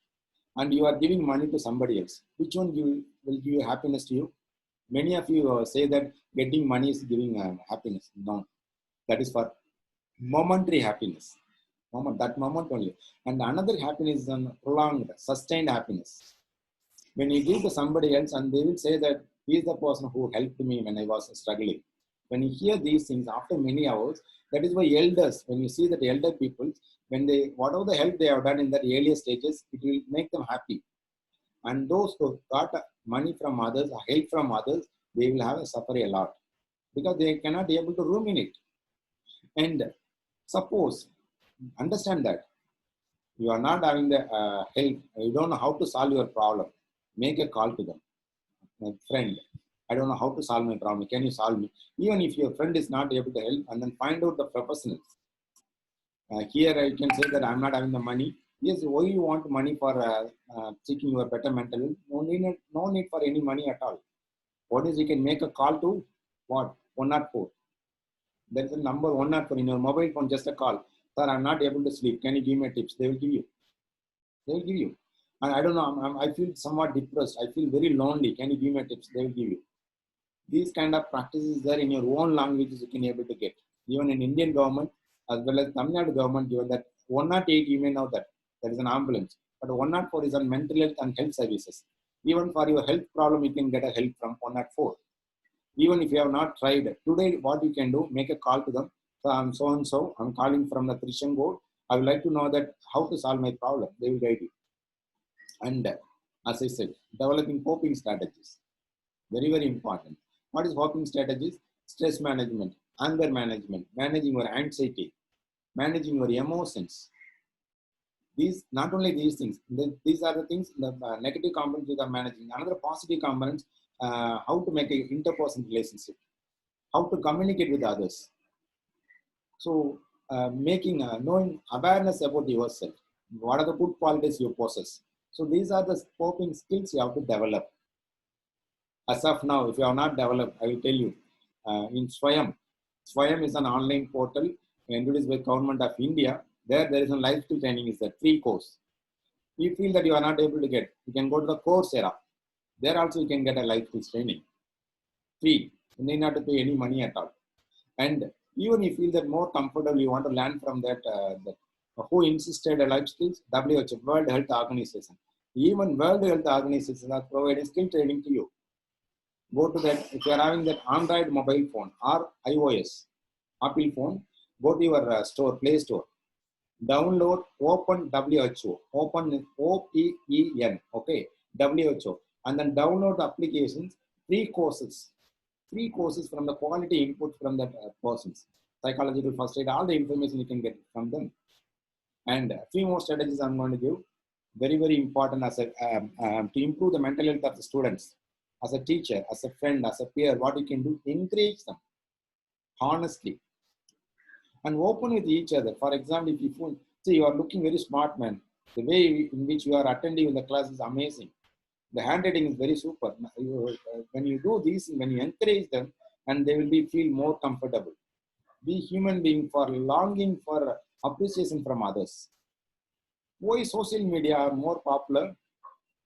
and you are giving money to somebody else. Which one will give happiness to you? Many of you say that getting money is giving happiness. No, that is for momentary happiness. That moment only. And another happiness is prolonged, sustained happiness. When you give to somebody else and they will say that he is the person who helped me when I was struggling. When you hear these things after many hours, that is why elders, when you see that elder people, when they, whatever the help they have done in the earlier stages, it will make them happy. And those who got money from others, help from others, they will have to suffer a lot because they cannot be able to ruminate. And suppose, understand that you are not having the help, you don't know how to solve your problem, make a call to them. My friend, I don't know how to solve my problem. Can you solve me? Even if your friend is not able to help, and then find out the professionals. Here I can say that I'm not having the money. Yes, why you want money for seeking your better mental health? No need for any money at all. What is you can make a call to what? 104. There is a number 104 in your mobile phone, just a call. Sir, I'm not able to sleep. Can you give me tips? They will give you. They will give you. And I don't know, I feel somewhat depressed. I feel very lonely. Can you give me tips? They will give you. These kind of practices there in your own languages you can be able to get. Even in Indian government, as well as Tamil Nadu government, given that 108, you may know that there is an ambulance. But 104 is on mental health and health services. Even for your health problem, you can get a help from 104. Even if you have not tried, today what you can do, make a call to them. So I'm so and so, I'm calling from the Christian board. I would like to know that how to solve my problem. They will guide you. And As I said, developing coping strategies. Very, very important. What is coping strategies? Stress management, anger management, managing your anxiety, managing your emotions. These, not only these things, these are the things, the negative components you are managing. Another positive components, how to make an interpersonal relationship, how to communicate with others. So knowing awareness about yourself, what are the good qualities you possess. So these are the coping skills you have to develop. As of now, if you have not developed, I will tell you, in Swayam. Swayam is an online portal introduced by Government of India. There is a life skill training is a free course. You feel that you are not able to get, you can go to the Coursera. There also you can get a life skills training. Free. You need not to pay any money at all. And even if you feel that more comfortable, you want to learn from that, who insisted a life skills? WHO, World Health Organization. Even World Health Organization are providing skill training to you. Go to that, if you are having that Android mobile phone or iOS, Apple phone, go to your store, Play Store. Download Open WHO, Open OPEN, okay, WHO, and then download the applications, free courses from the quality input from the persons, psychological first aid, all the information you can get from them. And a few more strategies I'm going to give, very, very important as a, to improve the mental health of the students. As a teacher, as a friend, as a peer, what you can do, encourage them honestly and open with each other. For example, if you see you are looking very smart, man, the way in which you are attending in the class is amazing. The handwriting is very super. When you do these, when you encourage them, and they will feel more comfortable. Be human being for longing for appreciation from others. Why social media are more popular?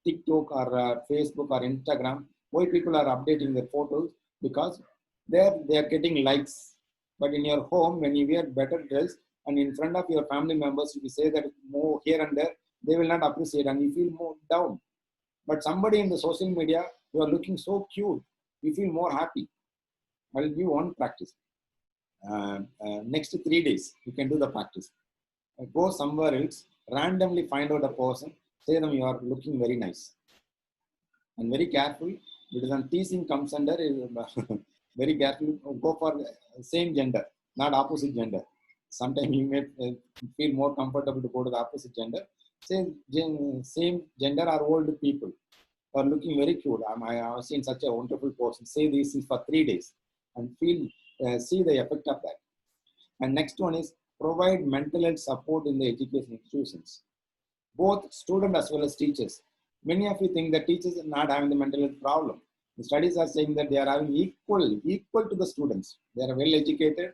TikTok or Facebook or Instagram. Why people are updating their photos? Because they are getting likes. But in your home, when you wear better dress and in front of your family members, if you say that more here and there, they will not appreciate and you feel more down. But somebody in the social media, you are looking so cute, you feel more happy. I will give one practice. Next 3 days, you can do the practice. Go somewhere else, randomly find out a person, say them you are looking very nice. And very careful, because when teasing comes under, very careful, go for the same gender, not opposite gender. Sometimes you may feel more comfortable to go to the opposite gender. Say same gender or old people are looking very cute. I have seen such a wonderful person. Say this is for 3 days and see the effect of that. And next one is provide mental health support in the education institutions, both student as well as teachers. Many of you think that teachers are not having the mental health problem. The studies are saying that they are having equal to the students. They are well educated.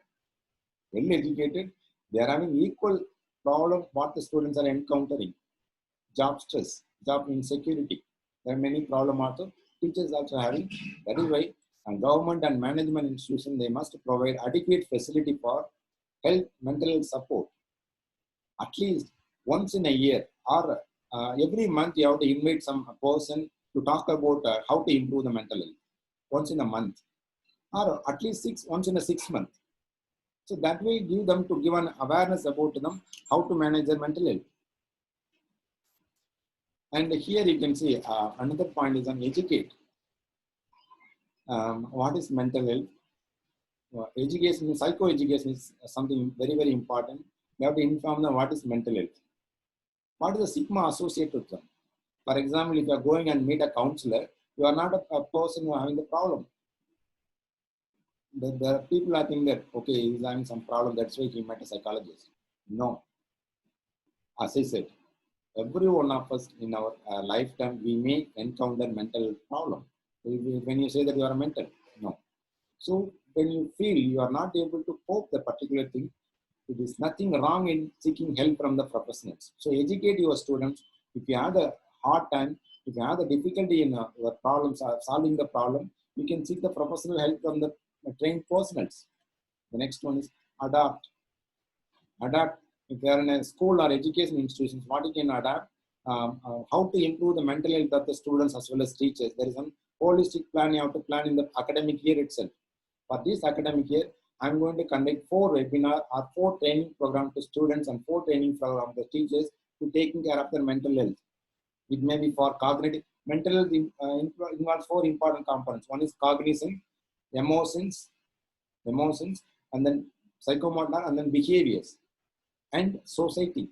They are having equal problem what the students are encountering. Job stress, job insecurity. There are many problems also. Teachers also having. That is why government and management institutions, they must provide adequate facility for mental health support. At least once in a year or every month you have to invite some person to talk about how to improve the mental health. Once in a month or at least once in a 6 months. So that will give them to give an awareness about them, how to manage their mental health. And here you can see another point is on educate. What is mental health? Education, psychoeducation is something very, very important. You have to inform them what is mental health. What is the stigma associated with them? For example, if you are going and meet a counselor, you are not a person who is having the problem. The people are thinking that, okay, he's having some problem, that's why he met a psychologist. No. As I said, every one of us in our lifetime, we may encounter mental problem. When you say that you are mental, no. So when you feel you are not able to cope the particular thing, it is nothing wrong in seeking help from the professionals. So educate your students. If you have a hard time, if you have a difficulty in your problems, solving the problem, you can seek the professional help from the trained personnels. The next one is adapt. Adapt. If you are in a school or education institutions, what you can adapt, how to improve the mental health of the students as well as teachers. There is a holistic plan you have to plan in the academic year itself. For this academic year, I'm going to conduct 4 webinars or 4 training programs to students and 4 training programs to teachers to taking care of their mental health. It may be for cognitive, Mental health involves four important components. One is cognition, emotions, and then psychomotor, and then behaviors, and society.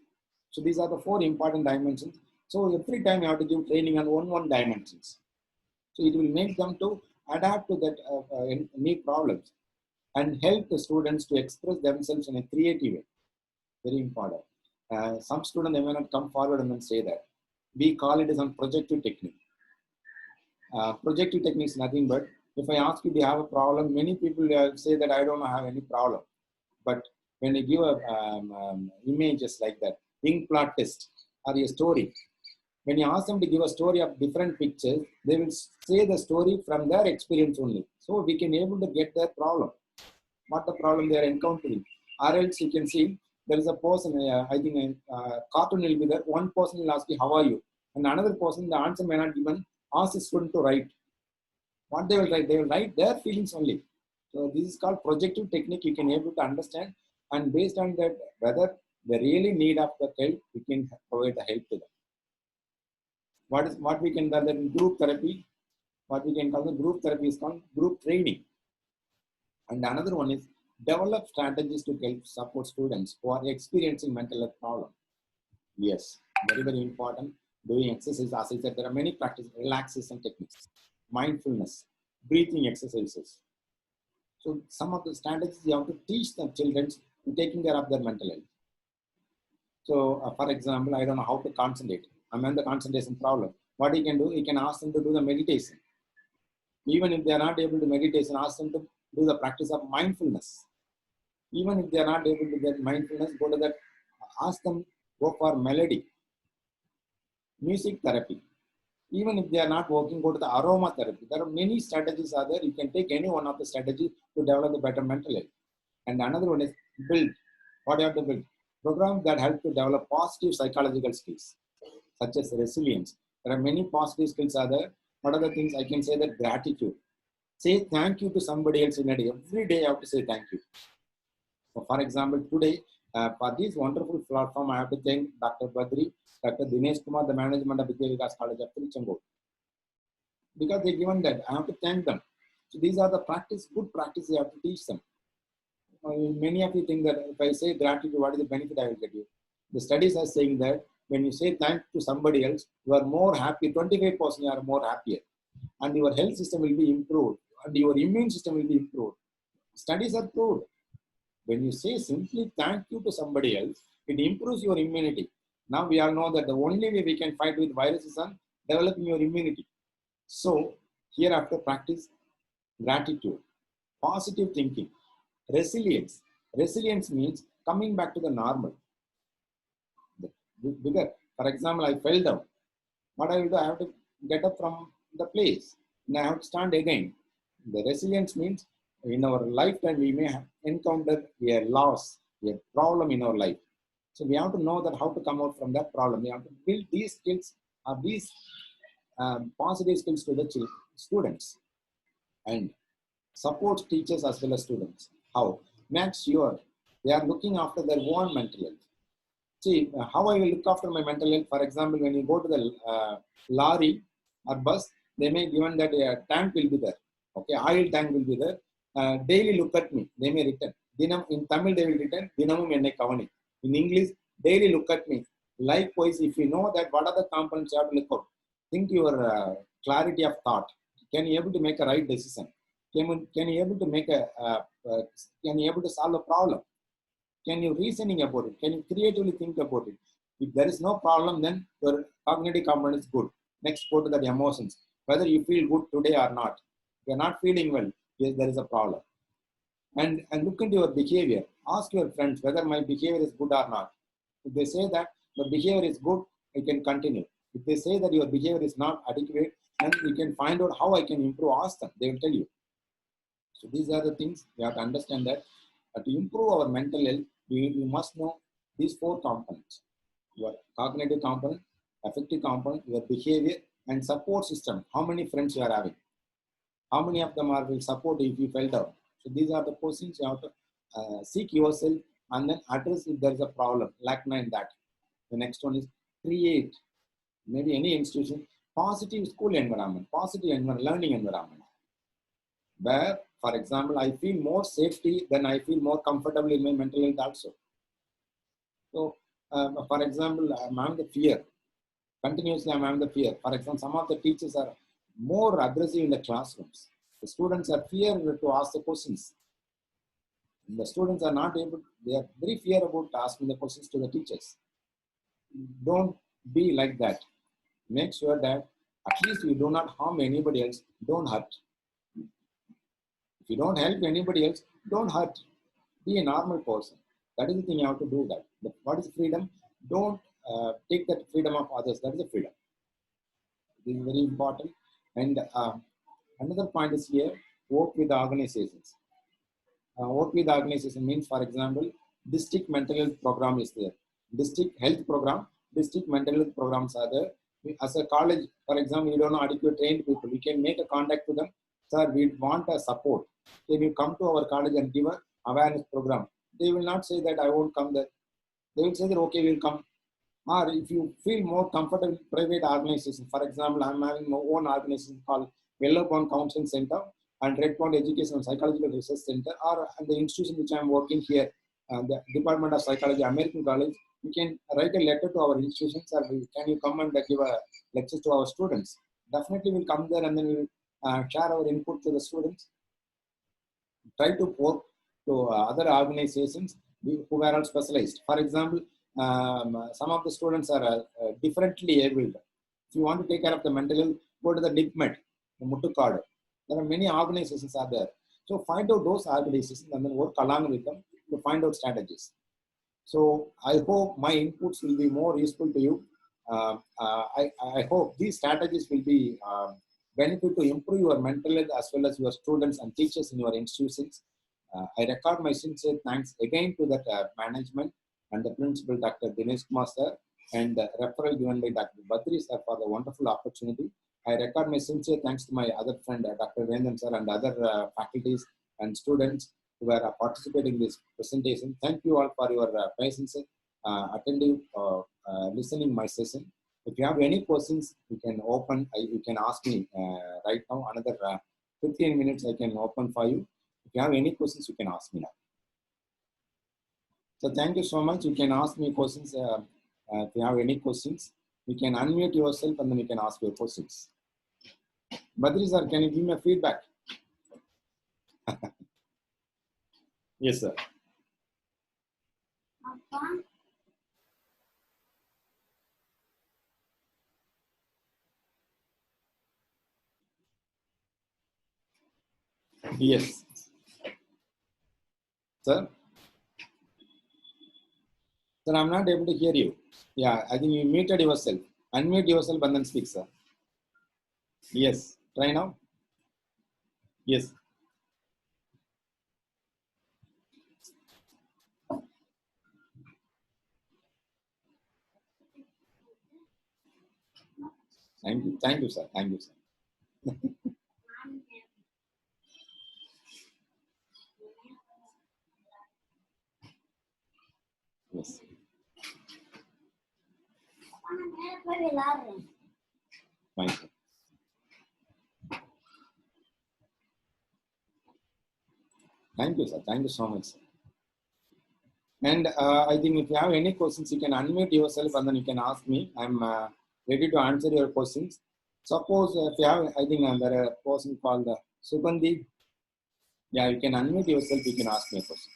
So these are the four important dimensions. So every time you have to give training on one dimensions. So it will make them to adapt to that new problems and help the students to express themselves in a creative way. Very important. Some students, they may not come forward and then say that. We call it as a projective technique. Projective technique is nothing but, if I ask you, do you have a problem? Many people say that I don't have any problem. But when you give images like that, ink plot test or a story, when you ask them to give a story of different pictures, they will say the story from their experience only. So we can able to get their problem, what the problem they are encountering. Or else you can see, there is a person, I think cartoon will be there. One person will ask you, how are you? And another person, the answer may not given, ask the student to write. What they will write? They will write their feelings only. So this is called projective technique. You can able to understand, and based on that, whether they really need of the help, we can provide the help to them. What we can call in group therapy? What we can call the group therapy is called group training. And another one is develop strategies to help support students who are experiencing mental health problems. Yes, very important. Doing exercise, as I said, there are many practice relaxation techniques, mindfulness, breathing exercises. So some of the strategies you have to teach the children in taking care of their mental health. So for example, I don't know how to concentrate. I'm in the concentration problem. What you can do, you can ask them to do the meditation. Even if they are not able to meditation, ask them to do the practice of mindfulness. Even if they are not able to get mindfulness, go to that, ask them, go for melody, music therapy. Even if they are not working, go to the aroma therapy. There are many strategies are there. You can take any one of the strategies to develop a better mental health. And another one is build. What you have to build? Programs that help to develop positive psychological skills, such as resilience. There are many positive skills are there. What are the things I can say? That gratitude. Say thank you to somebody else in a day. Every day I have to say thank you. So for example, today, for this wonderful platform, I have to thank Dr. Badri, Dr. Dinesh Kumar, the management of Vidya Vikas College of Tiruchendur. Because they given that, I have to thank them. So these are the practice, good practice you have to teach them. Many of you think that if I say gratitude, what is the benefit I will get you? The studies are saying that when you say thank to somebody else, you are more happy, 25% you are more happier. And your health system will be improved. And your immune system will be improved. Studies are proved. When you say simply thank you to somebody else, it improves your immunity. Now we all know that the only way we can fight with virus is on developing your immunity. So hereafter practice gratitude, positive thinking, resilience. Resilience means coming back to the normal. Bigger. For example, I fell down. What I will do, I have to get up from the place and I have to stand again. The resilience means in our lifetime we may have encountered a loss, a problem in our life. So we have to know that how to come out from that problem. We have to build these skills or these positive skills to the students and support teachers as well as students. How? Make sure they are looking after their own mental health. See, how I will look after my mental health. For example, when you go to the lorry or bus, they may given that a tank will be there. Okay, oil tank will be there. Daily look at me. They may written. In Tamil, they will written, Dinamum enne kavani. In English, daily look at me. Likewise, if you know that what are the components you have to look out, think your clarity of thought. Can you able to make a right decision? Can you able to make can you able to solve a problem? Can you reasoning about it? Can you creatively think about it? If there is no problem, then your cognitive component is good. Next, go to the emotions. Whether you feel good today or not. If you're not feeling well, yes, there is a problem. And look into your behavior. Ask your friends whether my behavior is good or not. If they say that the behavior is good, you can continue. If they say that your behavior is not adequate, then you can find out how I can improve. Ask them. They will tell you. So these are the things we have to understand that to improve our mental health, you must know these four components: your cognitive component, affective component, your behavior, and support system. How many friends you are having? How many of them will support you if you fell down? So these are the questions you have to seek yourself and then address if there is a problem. Lack in that. The next one is create. Maybe any institution positive school environment, positive learning environment, where, for example, I feel more safety, then I feel more comfortable in my mental health also. So, for example, I'm having the fear. Continuously, I'm having the fear. For example, some of the teachers are more aggressive in the classrooms. The students are fear to ask the questions. The students are not able, they are very fear about asking the questions to the teachers. Don't be like that. Make sure that at least you do not harm anybody else, don't hurt. If you don't help anybody else, don't hurt. Be a normal person. That is the thing you have to do that. But what is freedom? Don't take that freedom of others. That is the freedom. This is very important. And another point is here, work with organizations. Work with organization means, for example, district mental health program is there. District health program, district mental health programs are there. As a college, for example, you don't know adequate trained people. We can make a contact to them. Sir, we want a support. Can you come to our college and give a awareness program? They will not say that I won't come there. They will say that okay, we'll come. Or if you feel more comfortable, private organization. For example, I'm having my own organization called Yellow Pond Counseling Center and Red Pond Education and Psychological Research Center, or the institution which I'm working here, the Department of Psychology, American College. You can write a letter to our institutions, or can you come and give a lecture to our students? Definitely, we'll come there and then we'll share our input to the students. Try to work to other organizations who are all specialized. For example, some of the students are differently abled. If you want to take care of the mental health, go to the NIPMED, the Muttukad. There are many organizations are there. So find out those organizations and then work along with them to find out strategies. So I hope my inputs will be more useful to you. I hope these strategies will be benefit to improve your mental health as well as your students and teachers in your institutions. I record my sincere thanks again to the management and the principal, Dr. Dinesh Kumar sir, and the referral given by Dr. Badri sir for the wonderful opportunity. I record my sincere thanks to my other friend, Dr. Vendan sir, and other faculties and students who are participating in this presentation. Thank you all for your patience, attentive listening my session. If you have any questions, you can open. You can ask me right now. Another 15 minutes I can open for you. If you have any questions, you can ask me now. So thank you so much. You can ask me questions. If you have any questions, you can unmute yourself and then you can ask your questions. Badri sir, can you give me a feedback? Yes, sir. Yes. Sir? Sir, I'm not able to hear you. Yeah, I think you muted yourself. Unmute yourself and then speak, sir. Yes. Try now. Yes. Thank you. Thank you, sir. Thank you, sir. Yes. Thank you. Thank you, sir. Thank you so much, sir. And I think if you have any questions, you can unmute yourself and then you can ask me. I'm ready to answer your questions. Suppose if you have, I think there are a person called Sugandhi. Yeah, you can unmute yourself. You can ask me a question.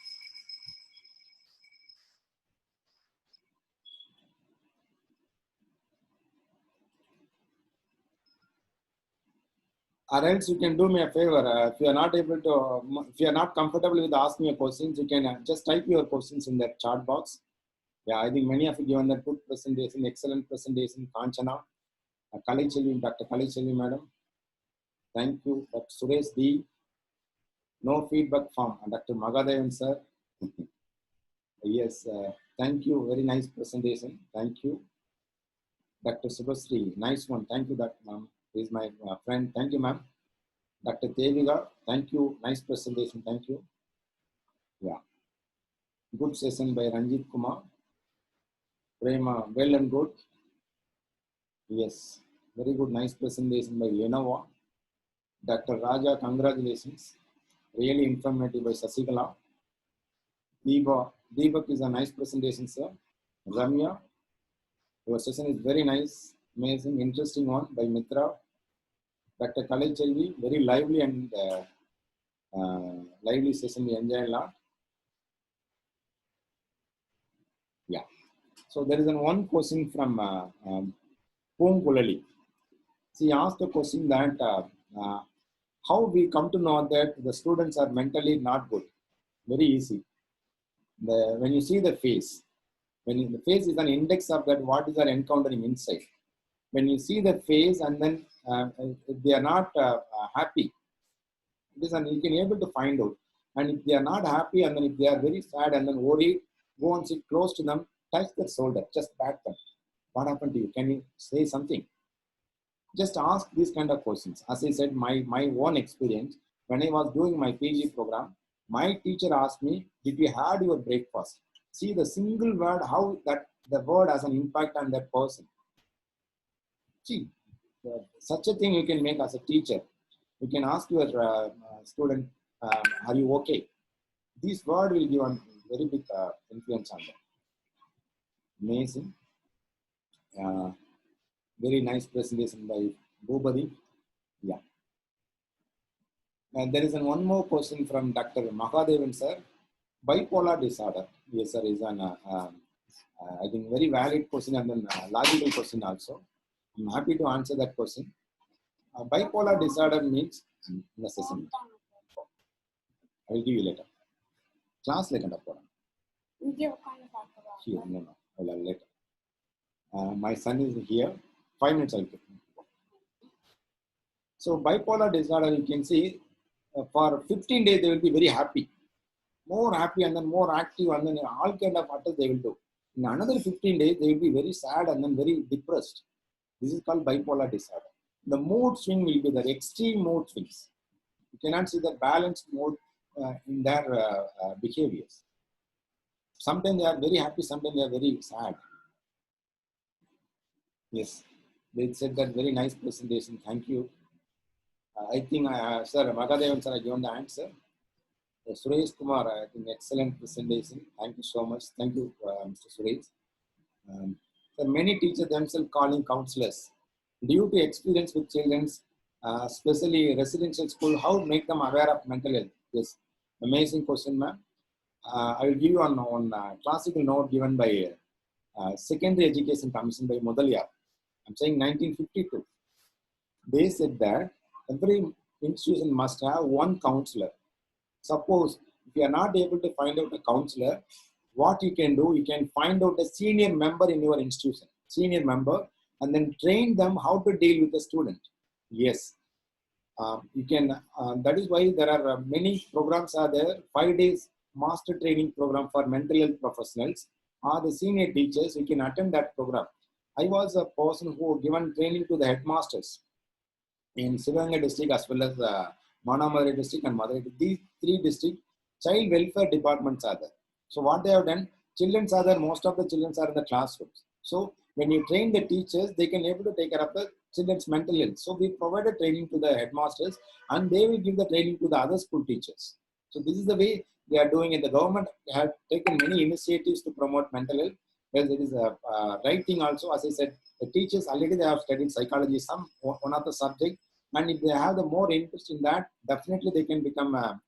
Or else you can do me a favor. If you are not able to, if you are not comfortable with asking your questions, you can just type your questions in that chat box. Yeah, I think many of you given that good presentation, excellent presentation, Kanchana, Dr. Kalichelvi madam. Thank you, Dr. Suresh D. No feedback from Dr. Magadevan sir. Yes, thank you. Very nice presentation. Thank you. Dr. Subhasri, nice one. Thank you, Dr. Ma'am. He is my friend. Thank you, ma'am. Dr. Deviga, thank you. Nice presentation. Thank you. Yeah. Good session by Ranjit Kumar. Prema, well and good. Yes. Very good, nice presentation by Lenovo. Dr. Raja, congratulations. Really informative by Sasigala. Deepak is a nice presentation, sir. Ramya, your session is very nice, amazing, interesting one by Mitra. Dr. Kalai Chelvi, very lively and lively session, we enjoy a lot. Yeah. So there is one question from Pum Kulali. She asked a question that how we come to know that the students are mentally not good. Very easy. When you see the face, the face is an index of that what is they are encountering inside. When you see the face and then if they are not happy, this and you can able to find out. And if they are not happy and then if they are very sad and then worried, go and sit close to them, touch their shoulder, just pat them. What happened to you? Can you say something? Just ask these kind of questions. As I said, my own experience, when I was doing my PG program, my teacher asked me, did you had your breakfast? See the single word, how that the word has an impact on that person. See, such a thing you can make as a teacher. You can ask your student, are you okay? This word will give a very big influence on them. Amazing. Very nice presentation by Bhubadi. Yeah. And there is one more question from Dr. Mahadevan, sir. Bipolar disorder. Yes, sir, is an, I think, very valid question and then logical question also. I'm happy to answer that question. Bipolar disorder means necessity. I will give you later. Class later. Here, no, I will have later. My son is here. 5 minutes I'll give. So bipolar disorder, you can see for 15 days they will be very happy, more happy and then more active and then all kind of attacks they will do. In another 15 days they will be very sad and then very depressed. This is called bipolar disorder. The mood swing will be the extreme mood swings. You cannot see the balanced mode in their behaviors. Sometimes they are very happy, sometimes they are very sad. Yes, they said that very nice presentation. Thank you. I think, sir, Magadevan sir, I given the answer. Suresh Kumar, I think excellent presentation. Thank you so much. Thank you, Mr. Suresh. So many teachers themselves calling counselors. Due to experience with children, especially residential school, how make them aware of mental health? Yes, amazing question, ma'am. I will give you on classical note given by Secondary Education Commission by Mudaliar. I'm saying 1952. They said that every institution must have one counselor. Suppose if you are not able to find out a counselor, what you can do, you can find out a senior member in your institution, senior member, and then train them how to deal with the student. Yes, you can. That is why there are many programs are there. 5 days master training program for mental health professionals or the senior teachers. You can attend that program. I was a person who given training to the headmasters in Sivaganga district as well as Manamadari district and Madurai. These 3 districts, child welfare departments are there. So what they have done, children are there, most of the children are in the classrooms. So when you train the teachers, they can able to take care of the children's mental health. So we provided training to the headmasters and they will give the training to the other school teachers. So this is the way they are doing it. The government have taken many initiatives to promote mental health. Well, it is a right thing also. As I said, the teachers already they have studied psychology, some one of the subject, and if they have the more interest in that, definitely they can become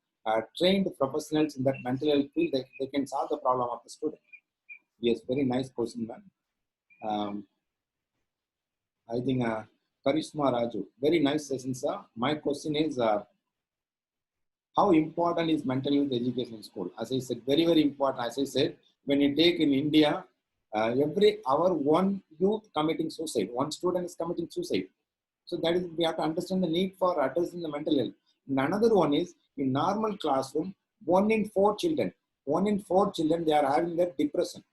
trained professionals in that mental health field. They can solve the problem of the student. Yes, very nice question, ma'am. I think Karishma Raju, very nice session, sir. My question is, how important is mental health education in school? As I said, very, very important. As I said, when you take in India, every hour one youth committing suicide, one student is committing suicide. So that is, we have to understand the need for addressing the mental health. And another one is, in normal classroom, 1 in 4 children, they are having that depression.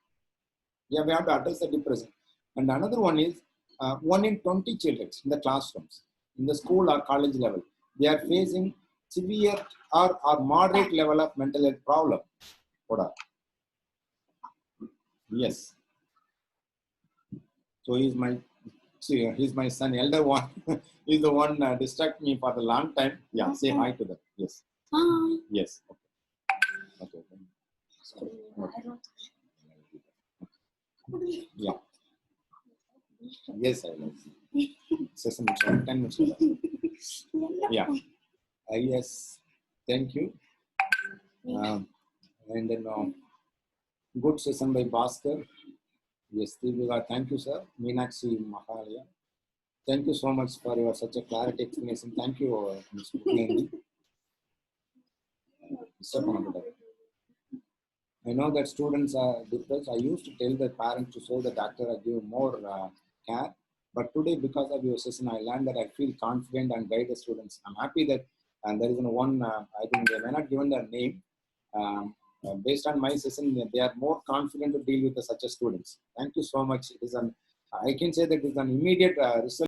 Yeah, we have to address the depression. And another one is, 1 in 20 children in the classrooms, in the school or college level, they are facing severe or moderate level of mental health problem. Yes. So is my See, he's my son, elder one. He's the one distract me for the long time. Yeah, say hi to them. Yes. Hi. Yes. Okay. Yeah. Yes, I will. Session 10 minutes. Yeah. Yes. Thank you. And then good session by Bhaskar. Yes, Deepika, thank you, sir. Meenakshi Mahalaya. Thank you so much for your such a clarity explanation. Thank you, Ms. Putnandi. I know that students are depressed. I used to tell the parents to show the doctor I give more care. But today, because of your session, I learned that I feel confident and guide the students. I'm happy that, and there is one, I think they may not given their name. Based on my session, they are more confident to deal with such a students. Thank you so much. It is an, I can say that it is an immediate result.